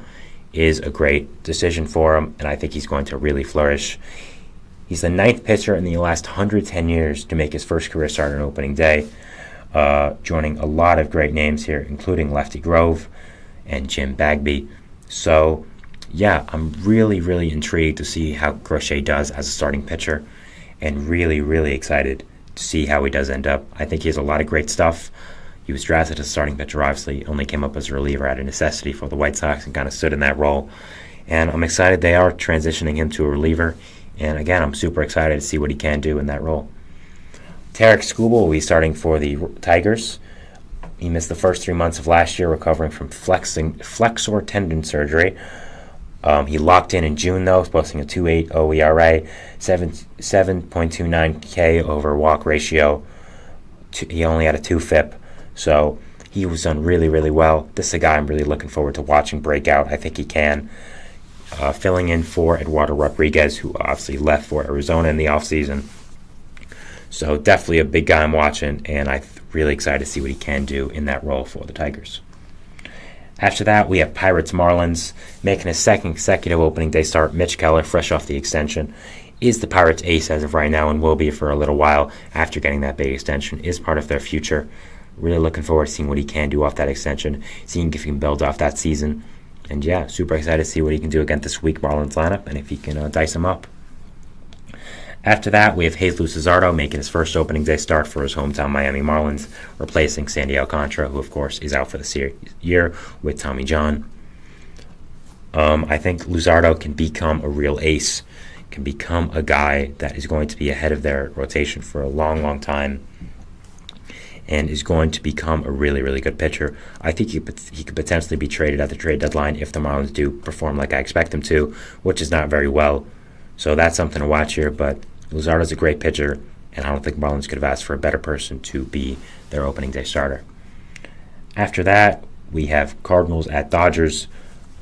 is a great decision for him, and I think he's going to really flourish. He's the 9th pitcher in the last 110 years to make his first career start on opening day, joining a lot of great names here, including Lefty Grove and Jim Bagby. So, yeah, I'm really, really intrigued to see how Crochet does as a starting pitcher, and really, really excited to see how he does end up. I think he has a lot of great stuff. He was drafted as a starting pitcher, obviously, only came up as a reliever out of necessity for the White Sox and kind of stood in that role. And I'm excited they are transitioning him to a reliever. And again, I'm super excited to see what he can do in that role. Tarek Skubal will be starting for the Tigers. He missed the first 3 months of last year recovering from flexor tendon surgery. He locked in June, though, posting a 2.80 ERA, 7.29 K over walk ratio. He only had a 2 FIP. So he was done really, really well. This is a guy I'm really looking forward to watching break out. I think he can. Filling in for Eduardo Rodriguez, who obviously left for Arizona in the offseason. So definitely a big guy I'm watching, and I'm really excited to see what he can do in that role for the Tigers. After that, we have Pirates Marlins. Making his second consecutive opening day start, Mitch Keller, fresh off the extension, is the Pirates' ace as of right now and will be for a little while after getting that big extension, is part of their future. Really looking forward to seeing what he can do off that extension, seeing if he can build off that season. And yeah, super excited to see what he can do against this weak Marlins lineup and if he can dice him up. After that, we have Jesus Luzardo making his first opening day start for his hometown Miami Marlins, replacing Sandy Alcantara, who of course is out for the year with Tommy John. I think Luzardo can become a real ace, can become a guy that is going to be ahead of their rotation for a long, long time, and is going to become a really, really good pitcher. I think he could potentially be traded at the trade deadline if the Marlins do perform like I expect them to, which is not very well. So that's something to watch here, but Luzardo's a great pitcher, and I don't think Marlins could have asked for a better person to be their opening day starter. After that, we have Cardinals at Dodgers.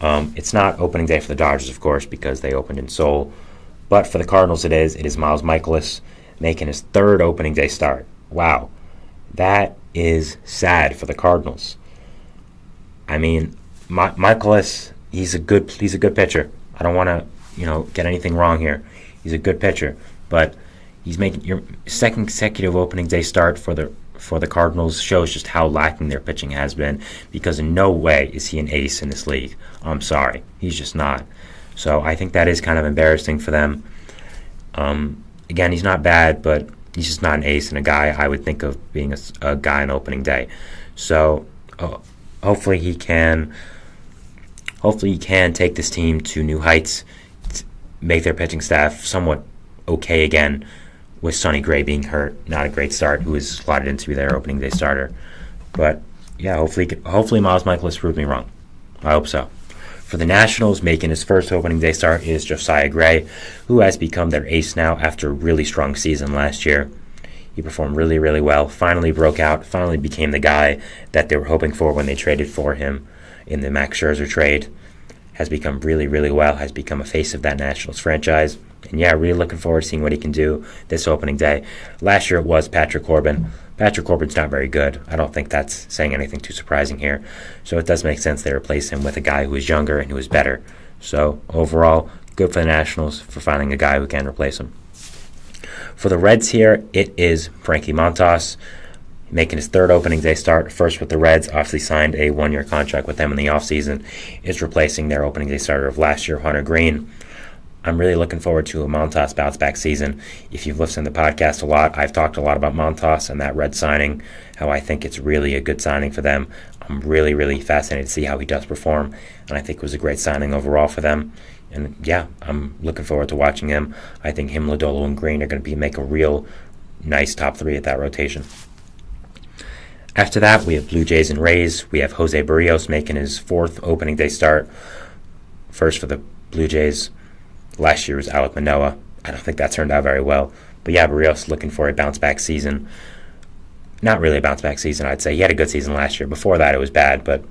It's not opening day for the Dodgers, of course, because they opened in Seoul, but for the Cardinals it is. It is Miles Mikolas making his third opening day start. Wow. That is sad for the Cardinals. I mean, Mikolas, he's a good pitcher. I don't want to, get anything wrong here. He's a good pitcher, but he's making your second consecutive opening day start for the Cardinals shows just how lacking their pitching has been, because in no way is he an ace in this league. I'm sorry, he's just not. So I think that is kind of embarrassing for them. Again, he's not bad, but he's just not an ace and a guy I would think of being a guy on opening day. So hopefully he can take this team to new heights, make their pitching staff somewhat okay again, with Sonny Gray being hurt. Not a great start, who is slotted in to be their opening day starter. But yeah, hopefully Miles Mikolas proved me wrong. I hope so. For the Nationals, making his first opening day start is Josiah Gray, who has become their ace now after a really strong season last year. He performed really, really well, finally broke out, finally became the guy that they were hoping for when they traded for him in the Max Scherzer trade. Has become really, really well, has become a face of that Nationals franchise. And yeah, really looking forward to seeing what he can do this opening day. Last year it was Patrick Corbin. Patrick Corbin's not very good. I don't think that's saying anything too surprising here. So it does make sense they replace him with a guy who is younger and who is better. So overall, good for the Nationals for finding a guy who can replace him. For the Reds here, it is Frankie Montas making his third opening day start. First with the Reds, obviously signed a 1-year contract with them in the offseason, is replacing their opening day starter of last year, Hunter Green. I'm really looking forward to a Montas bounce-back season. If you've listened to the podcast a lot, I've talked a lot about Montas and that Red signing, how I think it's really a good signing for them. I'm really, really fascinated to see how he does perform, and I think it was a great signing overall for them. And yeah, I'm looking forward to watching him. I think him, Lodolo, and Green are going to make a real nice top three at that rotation. After that, we have Blue Jays and Rays. We have Jose Barrios making his fourth opening day start. First for the Blue Jays. Last year was Alek Manoah. I don't think that turned out very well. But yeah, Barrios looking for a bounce-back season. not really a bounce-back season, I'd say. He had a good season last year. Before that, it was bad, but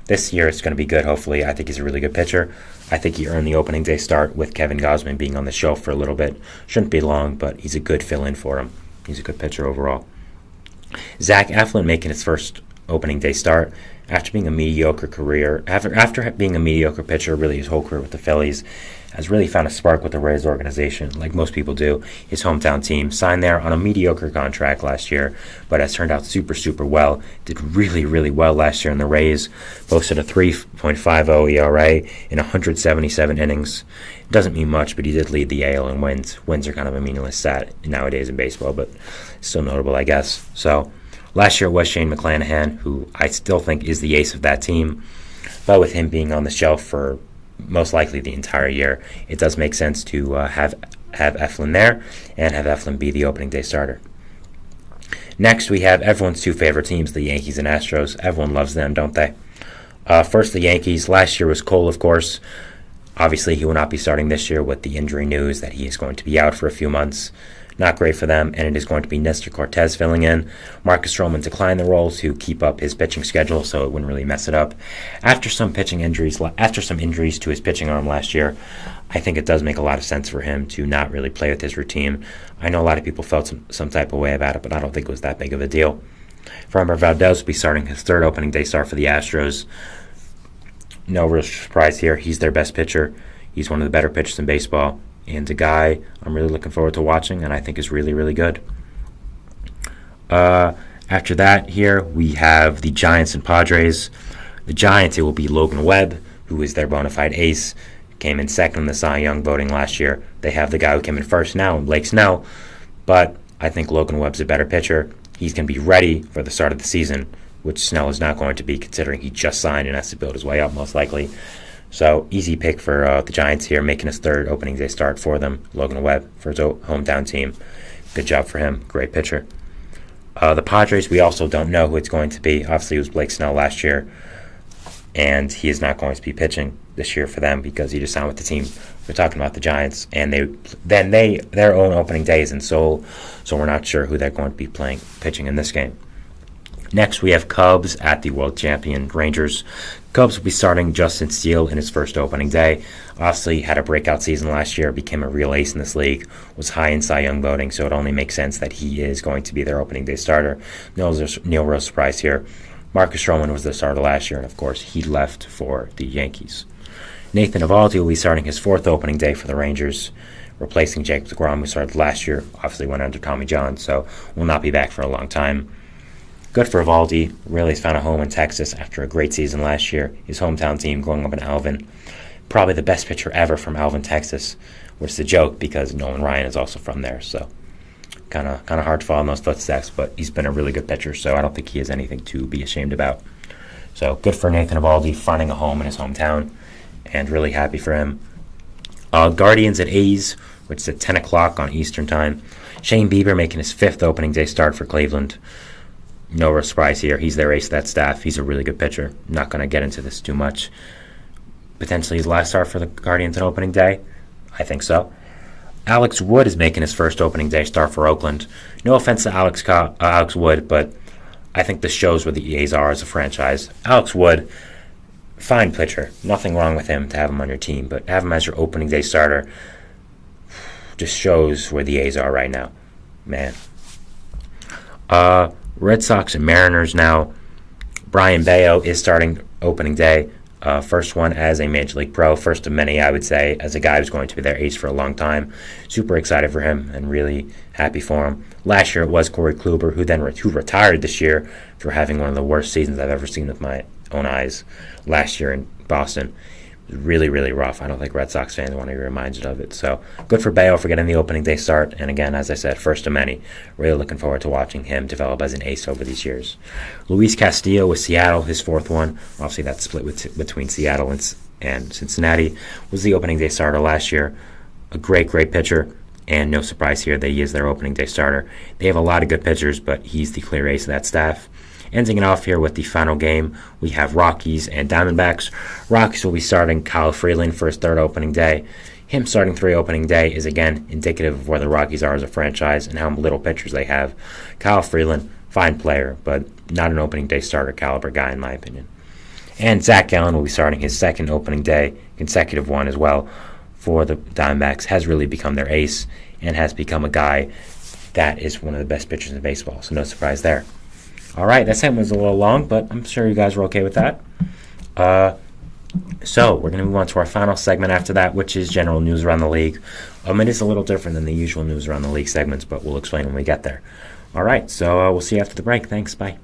this year it's going to be good, hopefully. I think he's a really good pitcher. I think he earned the opening day start with Kevin Gausman being on the shelf for a little bit. Shouldn't be long, but he's a good fill-in for him. He's a good pitcher overall. Zach Eflin making his first opening day start after being a mediocre pitcher really his whole career with the Phillies, has really found a spark with the Rays organization, like most people do. His hometown team signed there on a mediocre contract last year, but has turned out super, super well. Did really, really well last year in the Rays. Posted a 3.50 ERA in 177 innings. It doesn't mean much, but he did lead the AL in wins. Wins are kind of a meaningless stat nowadays in baseball, but still notable, I guess. So last year it was Shane McClanahan, who I still think is the ace of that team. But with him being on the shelf for most likely the entire year, it does make sense to have Eflin there and have Eflin be the opening day starter. Next, we have everyone's two favorite teams, the Yankees and Astros. Everyone loves them, don't they? First, the Yankees. Last year was Cole, of course. Obviously, he will not be starting this year with the injury news that he is going to be out for a few months. Not great for them, and it is going to be Nestor Cortez filling in. Marcus Stroman declined the role to keep up his pitching schedule, so it wouldn't really mess it up. After some injuries to his pitching arm last year, I think it does make a lot of sense for him to not really play with his routine. I know a lot of people felt some type of way about it, but I don't think it was that big of a deal. Framber Valdez will be starting his third opening day start for the Astros. No real surprise here. He's their best pitcher. He's one of the better pitchers in baseball, and a guy I'm really looking forward to watching, and I think is really, really good. After that, here we have the Giants and Padres. The Giants, it will be Logan Webb, who is their bona fide ace. Came in second in the Cy Young voting last year. They have the guy who came in first now, Blake Snell, but I think Logan Webb's a better pitcher. He's going to be ready for the start of the season, which Snell is not going to be, considering he just signed and has to build his way up most likely. So easy pick for the Giants here, making his third opening day start for them. Logan Webb for his hometown team. Good job for him. Great pitcher. The Padres, we also don't know who it's going to be. Obviously, it was Blake Snell last year, and he is not going to be pitching this year for them because he just signed with the team. We're talking about the Giants, and their own opening day is in Seoul, so we're not sure who they're going to be pitching in this game. Next, we have Cubs at the world champion Rangers. Cubs will be starting Justin Steele in his first opening day. Obviously, had a breakout season last year, became a real ace in this league, was high in Cy Young voting, so it only makes sense that he is going to be their opening day starter. No real surprise here. Marcus Stroman was the starter last year, and of course, he left for the Yankees. Nathan Eovaldi will be starting his fourth opening day for the Rangers, replacing Jacob deGrom, who started last year, obviously went under Tommy John, so will not be back for a long time. Good for Eovaldi. Really has found a home in Texas after a great season last year. His hometown team growing up in Alvin. Probably the best pitcher ever from Alvin, Texas, which is a joke because Nolan Ryan is also from there. So kind of hard to follow in those footsteps, but he's been a really good pitcher, so I don't think he has anything to be ashamed about. So good for Nathan Eovaldi finding a home in his hometown, and really happy for him. Guardians at A's, which is at 10 o'clock on Eastern Time. Shane Bieber making his fifth opening day start for Cleveland. No real surprise here. He's their ace of that staff. He's a really good pitcher. I'm not going to get into this too much. Potentially his last start for the Guardians on opening day? I think so. Alex Wood is making his first opening day start for Oakland. No offense to Alex Wood, but I think this shows where the A's are as a franchise. Alex Wood, fine pitcher. Nothing wrong with him to have him on your team, but have him as your opening day starter just shows where the A's are right now. Man. Red Sox and Mariners now. Brian Bayo is starting opening day. First one as a Major League Pro. First of many, I would say, as a guy who's going to be their ace for a long time. Super excited for him and really happy for him. Last year it was Corey Kluber, who retired this year for having one of the worst seasons I've ever seen with my own eyes last year in Boston. It was really, really rough. I don't think Red Sox fans want to be reminded of it. So good for Bayo for getting the opening day start. And again, as I said, first of many. Really looking forward to watching him develop as an ace over these years. Luis Castillo with Seattle, his fourth one. Obviously, that split between Seattle and Cincinnati. Was the opening day starter last year. A great, great pitcher. And no surprise here that he is their opening day starter. They have a lot of good pitchers, but he's the clear ace of that staff. Ending it off here with the final game, we have Rockies and Diamondbacks. Rockies will be starting Kyle Freeland for his third opening day. Him starting three opening day is, again, indicative of where the Rockies are as a franchise and how little pitchers they have. Kyle Freeland, fine player, but not an opening day starter caliber guy in my opinion. And Zach Gallen will be starting his second opening day, consecutive one as well, for the Diamondbacks. Has really become their ace and has become a guy that is one of the best pitchers in baseball, so no surprise there. All right, that segment was a little long, but I'm sure you guys were okay with that. So we're going to move on to our final segment after that, which is general news around the league. It is a little different than the usual news around the league segments, but we'll explain when we get there. All right, so we'll see you after the break. Thanks, bye.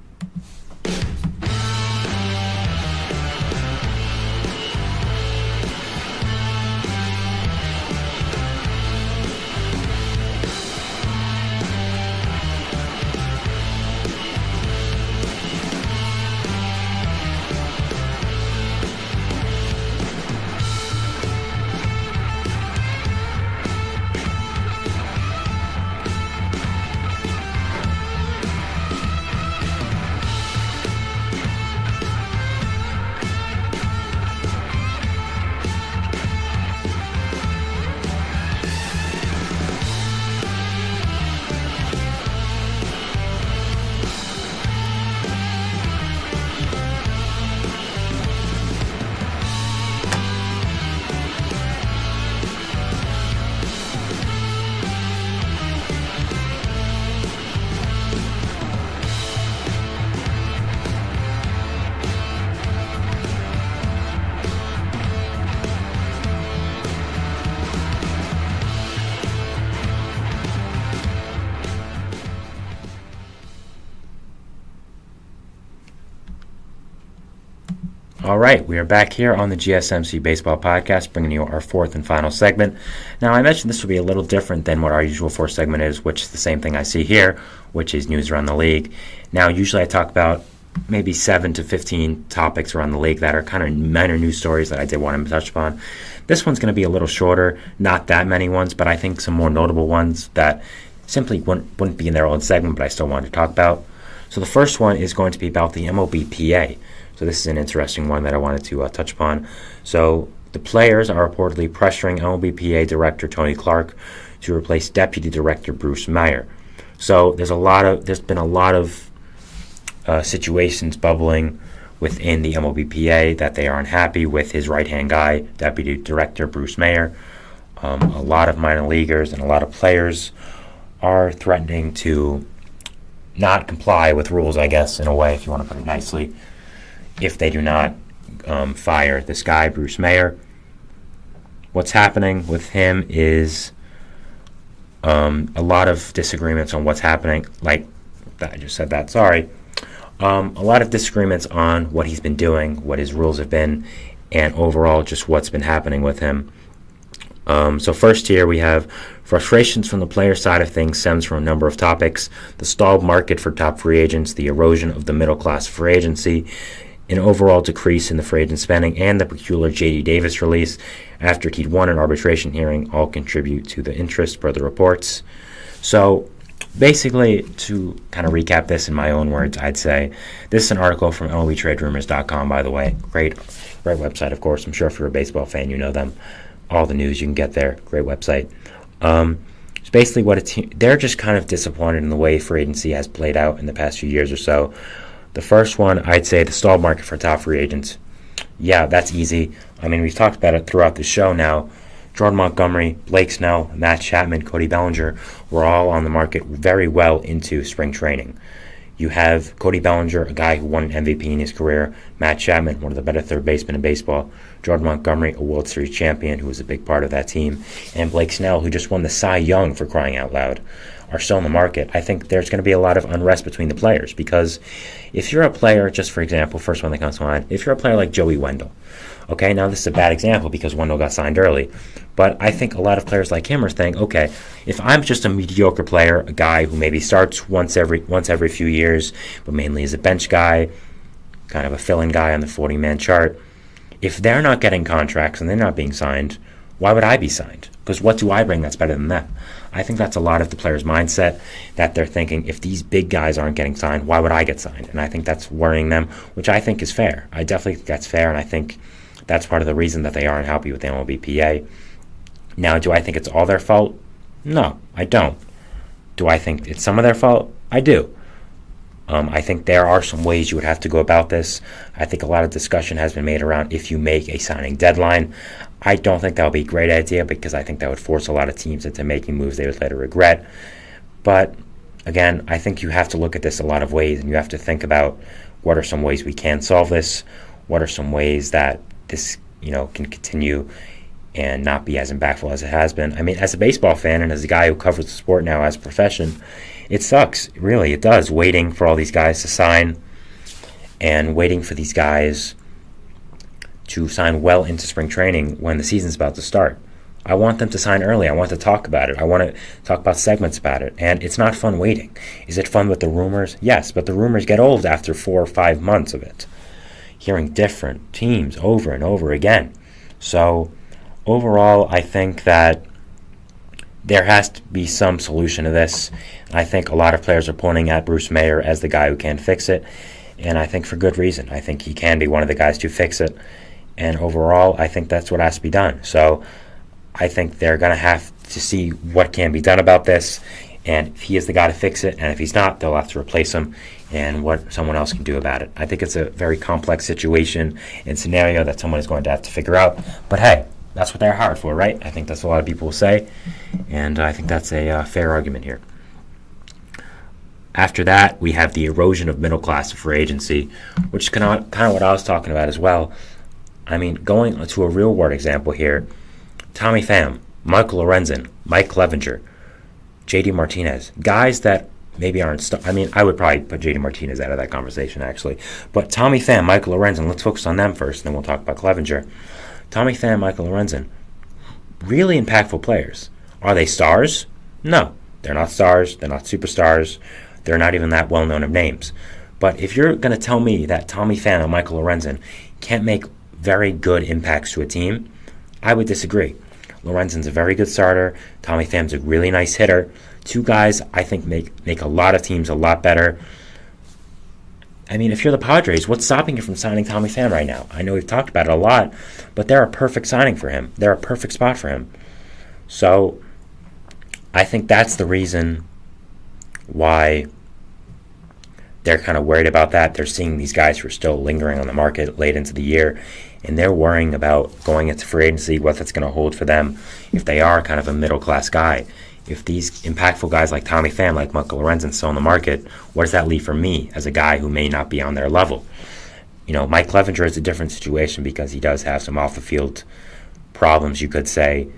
All right, we are back here on the GSMC Baseball Podcast, bringing you our fourth and final segment. Now, I mentioned this will be a little different than what our usual fourth segment is, which is the same thing I see here, which is news around the league. Now, usually I talk about maybe 7 to 15 topics around the league that are kind of minor news stories that I did want to touch upon. This one's going to be a little shorter, not that many ones, but I think some more notable ones that simply wouldn't be in their own segment, but I still wanted to talk about. So the first one is going to be about the MLBPA. So this is an interesting one that I wanted to touch upon. So the players are reportedly pressuring MLBPA Director Tony Clark to replace Deputy Director Bruce Meyer. So there's been a lot of situations bubbling within the MLBPA that they are unhappy with his right-hand guy, Deputy Director Bruce Meyer. A lot of minor leaguers and a lot of players are threatening to not comply with rules, I guess, in a way, if you want to put it nicely, if they do not fire this guy, Bruce Meyer. What's happening with him is a lot of disagreements on what's happening. Like, I just said that, sorry. A lot of disagreements on what he's been doing, what his rules have been, and overall just what's been happening with him. So first here we have frustrations from the player side of things stems from a number of topics: the stalled market for top free agents, the erosion of the middle class free agency, an overall decrease in the free agent spending, and the peculiar J.D. Davis release after he'd won an arbitration hearing all contribute to the interest per the reports. So basically, to kind of recap this in my own words, I'd say this is an article from MLBTradeRumors.com, by the way. Great website, of course. I'm sure if you're a baseball fan, you know them. All the news you can get there. Great website. It's basically they're just kind of disappointed in the way free agency has played out in the past few years or so. The first one, I'd say the stalled market for top free agents. Yeah, that's easy. I mean, we've talked about it throughout the show now. Jordan Montgomery, Blake Snell, Matt Chapman, Cody Bellinger were all on the market very well into spring training. You have Cody Bellinger, a guy who won an MVP in his career. Matt Chapman, one of the better third basemen in baseball. Jordan Montgomery, a World Series champion who was a big part of that team. And Blake Snell, who just won the Cy Young, for crying out loud, are still in the market. I think there's going to be a lot of unrest between the players because if you're a player, just for example, first one that comes to mind, if you're a player like Joey Wendell, okay, now this is a bad example because Wendell got signed early, but I think a lot of players like him are saying, okay, if I'm just a mediocre player, a guy who maybe starts once every few years, but mainly is a bench guy, kind of a fill-in guy on the 40-man chart, if they're not getting contracts and they're not being signed, why would I be signed? Because what do I bring that's better than them? I think that's a lot of the players' mindset, that they're thinking, if these big guys aren't getting signed, why would I get signed? And I think that's worrying them, which I think is fair. I definitely think that's fair, and I think that's part of the reason that they aren't happy with the MLBPA. Now, do I think it's all their fault? No, I don't. Do I think it's some of their fault? I do. I think there are some ways you would have to go about this. I think a lot of discussion has been made around if you make a signing deadline. I don't think that would be a great idea because I think that would force a lot of teams into making moves they would later regret. But again, I think you have to look at this a lot of ways, and you have to think about what are some ways we can solve this, what are some ways that this can continue and not be as impactful as it has been. I mean, as a baseball fan and as a guy who covers the sport now as a profession, it sucks. Really, it does, waiting for all these guys to sign and waiting for these guys to sign well into spring training when the season's about to start. I want them to sign early. I want to talk about it. I want to talk about segments about it. And it's not fun waiting. Is it fun with the rumors? Yes, but the rumors get old after 4 or 5 months of it. Hearing different teams over and over again. So overall, I think that there has to be some solution to this. I think a lot of players are pointing at Bruce Mayer as the guy who can fix it, and I think for good reason. I think he can be one of the guys to fix it, and overall, I think that's what has to be done. So I think they're going to have to see what can be done about this, and if he is the guy to fix it, and if he's not, they'll have to replace him, and what someone else can do about it. I think it's a very complex situation and scenario that someone is going to have to figure out, but hey, that's what they're hired for, right? I think that's what a lot of people will say, and I think that's a fair argument here. After that, we have the erosion of middle class of free agency, which is kind of what I was talking about as well. I mean, going to a real-world example here, Tommy Pham, Michael Lorenzen, Mike Clevenger, J.D. Martinez, guys that maybe aren't I would probably put J.D. Martinez out of that conversation, actually. But Tommy Pham, Michael Lorenzen, let's focus on them first, and then we'll talk about Clevenger. Tommy Pham, Michael Lorenzen, really impactful players. Are they stars? No, they're not stars. They're not superstars. They're not even that well-known of names. But if you're going to tell me that Tommy Pham and Michael Lorenzen can't make very good impacts to a team, I would disagree. Lorenzen's a very good starter. Tommy Pham's a really nice hitter. Two guys I think make a lot of teams a lot better. I mean, if you're the Padres, what's stopping you from signing Tommy Pham right now? I know we've talked about it a lot, but they're a perfect signing for him. They're a perfect spot for him. So I think that's the reason why they're kind of worried about that. They're seeing these guys who are still lingering on the market late into the year, and they're worrying about going into free agency, what that's going to hold for them if they are kind of a middle-class guy. If these impactful guys like Tommy Pham, like Michael Lorenzen, still on the market, what does that leave for me as a guy who may not be on their level? Mike Clevenger is a different situation because he does have some off-the-field problems, you could say,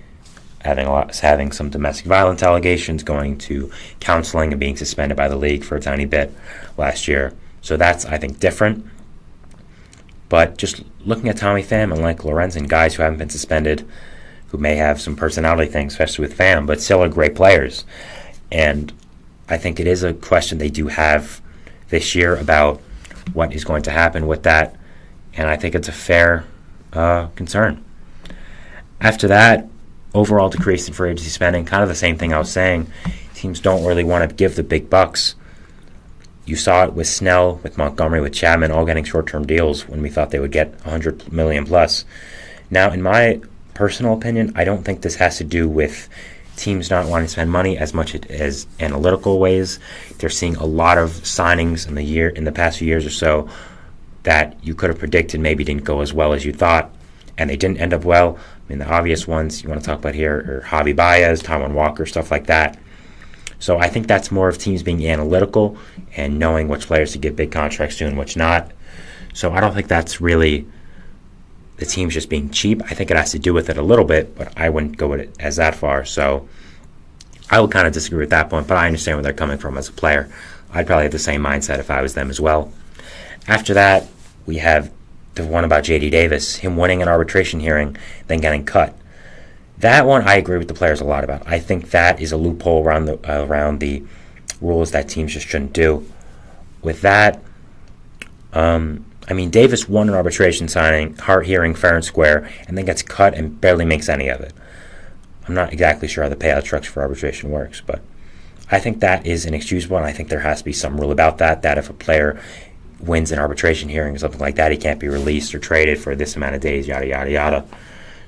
having some domestic violence allegations, going to counseling and being suspended by the league for a tiny bit last year. So that's, I think, different. But just looking at Tommy Pham and Michael Lorenzen, guys who haven't been suspended, who may have some personality things, especially with Pham, but still are great players. And I think it is a question they do have this year about what is going to happen with that, and I think it's a fair concern. After that, overall decrease in free agency spending, kind of the same thing I was saying. Teams don't really want to give the big bucks. You saw it with Snell, with Montgomery, with Chapman, all getting short-term deals when we thought they would get $100 million plus. Now, in my personal opinion, I don't think this has to do with teams not wanting to spend money as much as analytical ways. They're seeing a lot of signings in the past few years or so that you could have predicted maybe didn't go as well as you thought, and they didn't end up well. I mean, the obvious ones you want to talk about here are Javi Baez, Taijuan Walker, stuff like that. So I think that's more of teams being analytical and knowing which players to give big contracts to and which not. So I don't think that's really the teams just being cheap. I think it has to do with it a little bit, but I wouldn't go with it as that far. So I would kind of disagree with that point, but I understand where they're coming from as a player. I'd probably have the same mindset if I was them as well. After that, we have the one about J.D. Davis, him winning an arbitration hearing, then getting cut. That one I agree with the players a lot about. I think that is a loophole around the rules that teams just shouldn't do. With that, Davis won an arbitration hearing fair and square, and then gets cut and barely makes any of it. I'm not exactly sure how the payout structure for arbitration works, but I think that is inexcusable, and I think there has to be some rule about that if a player wins an arbitration hearing or something like that, he can't be released or traded for this amount of days, yada, yada, yada.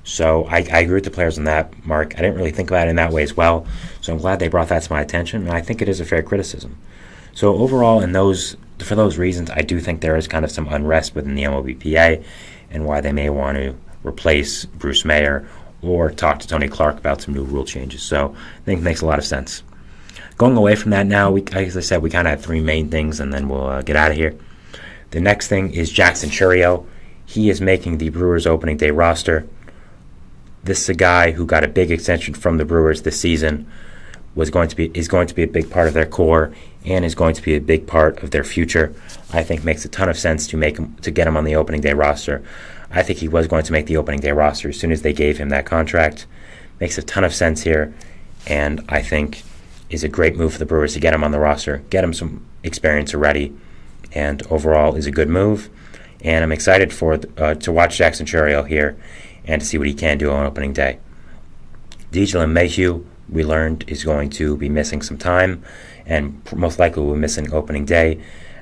So I agree with the players on that, Mark. I didn't really think about it in that way as well, so I'm glad they brought that to my attention, and I think it is a fair criticism. So overall, for those reasons, I do think there is kind of some unrest within the MLBPA and why they may want to replace Bruce Mayer or talk to Tony Clark about some new rule changes. So I think it makes a lot of sense. Going away from that now, as I said, we kind of have three main things, and then we'll get out of here. The next thing is Jackson Chourio. He is making the Brewers opening day roster. This is a guy who got a big extension from the Brewers this season, is going to be a big part of their core, and is going to be a big part of their future. I think makes a ton of sense to get him on the opening day roster. I think he was going to make the opening day roster as soon as they gave him that contract. Makes a ton of sense here, and I think is a great move for the Brewers to get him on the roster, get him some experience already, and overall is a good move. And I'm excited to watch Jackson Chourio here and to see what he can do on opening day. DJ LeMahieu, we learned, is going to be missing some time and most likely will be missing opening day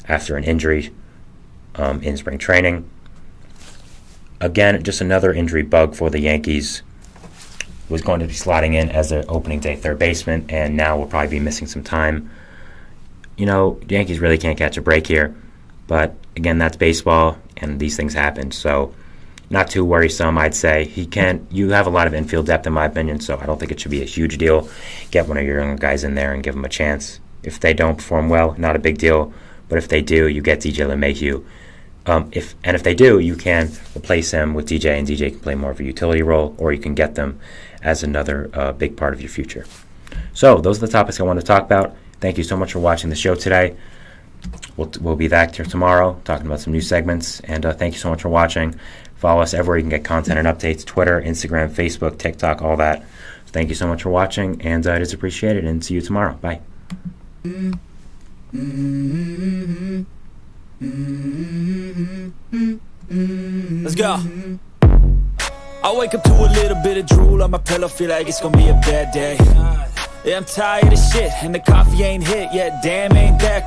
after an injury in spring training. Again, just another injury bug for the Yankees. Was going to be slotting in as an opening day third baseman, and now will probably be missing some time. The Yankees really can't catch a break here, but again, that's baseball, and these things happen, so not too worrisome, I'd say. You have a lot of infield depth, in my opinion, so I don't think it should be a huge deal. Get one of your younger guys in there and give them a chance. If they don't perform well, not a big deal, but if they do, you get DJ LeMahieu. If they do, you can replace him with DJ, and DJ can play more of a utility role, or you can get them as another big part of your future. So those are the topics I want to talk about. Thank you so much for watching the show today. We'll be back here tomorrow talking about some new segments, and thank you so much for watching. Follow us everywhere you can get content and updates: Twitter, Instagram, Facebook, TikTok, all that. So thank you so much for watching, and it is appreciated, and see you tomorrow. Bye. Let's go. I wake up to a little bit of drool on my pillow, feel like it's gonna be a bad day. Yeah, I'm tired of shit, and the coffee ain't hit yet, damn ain't that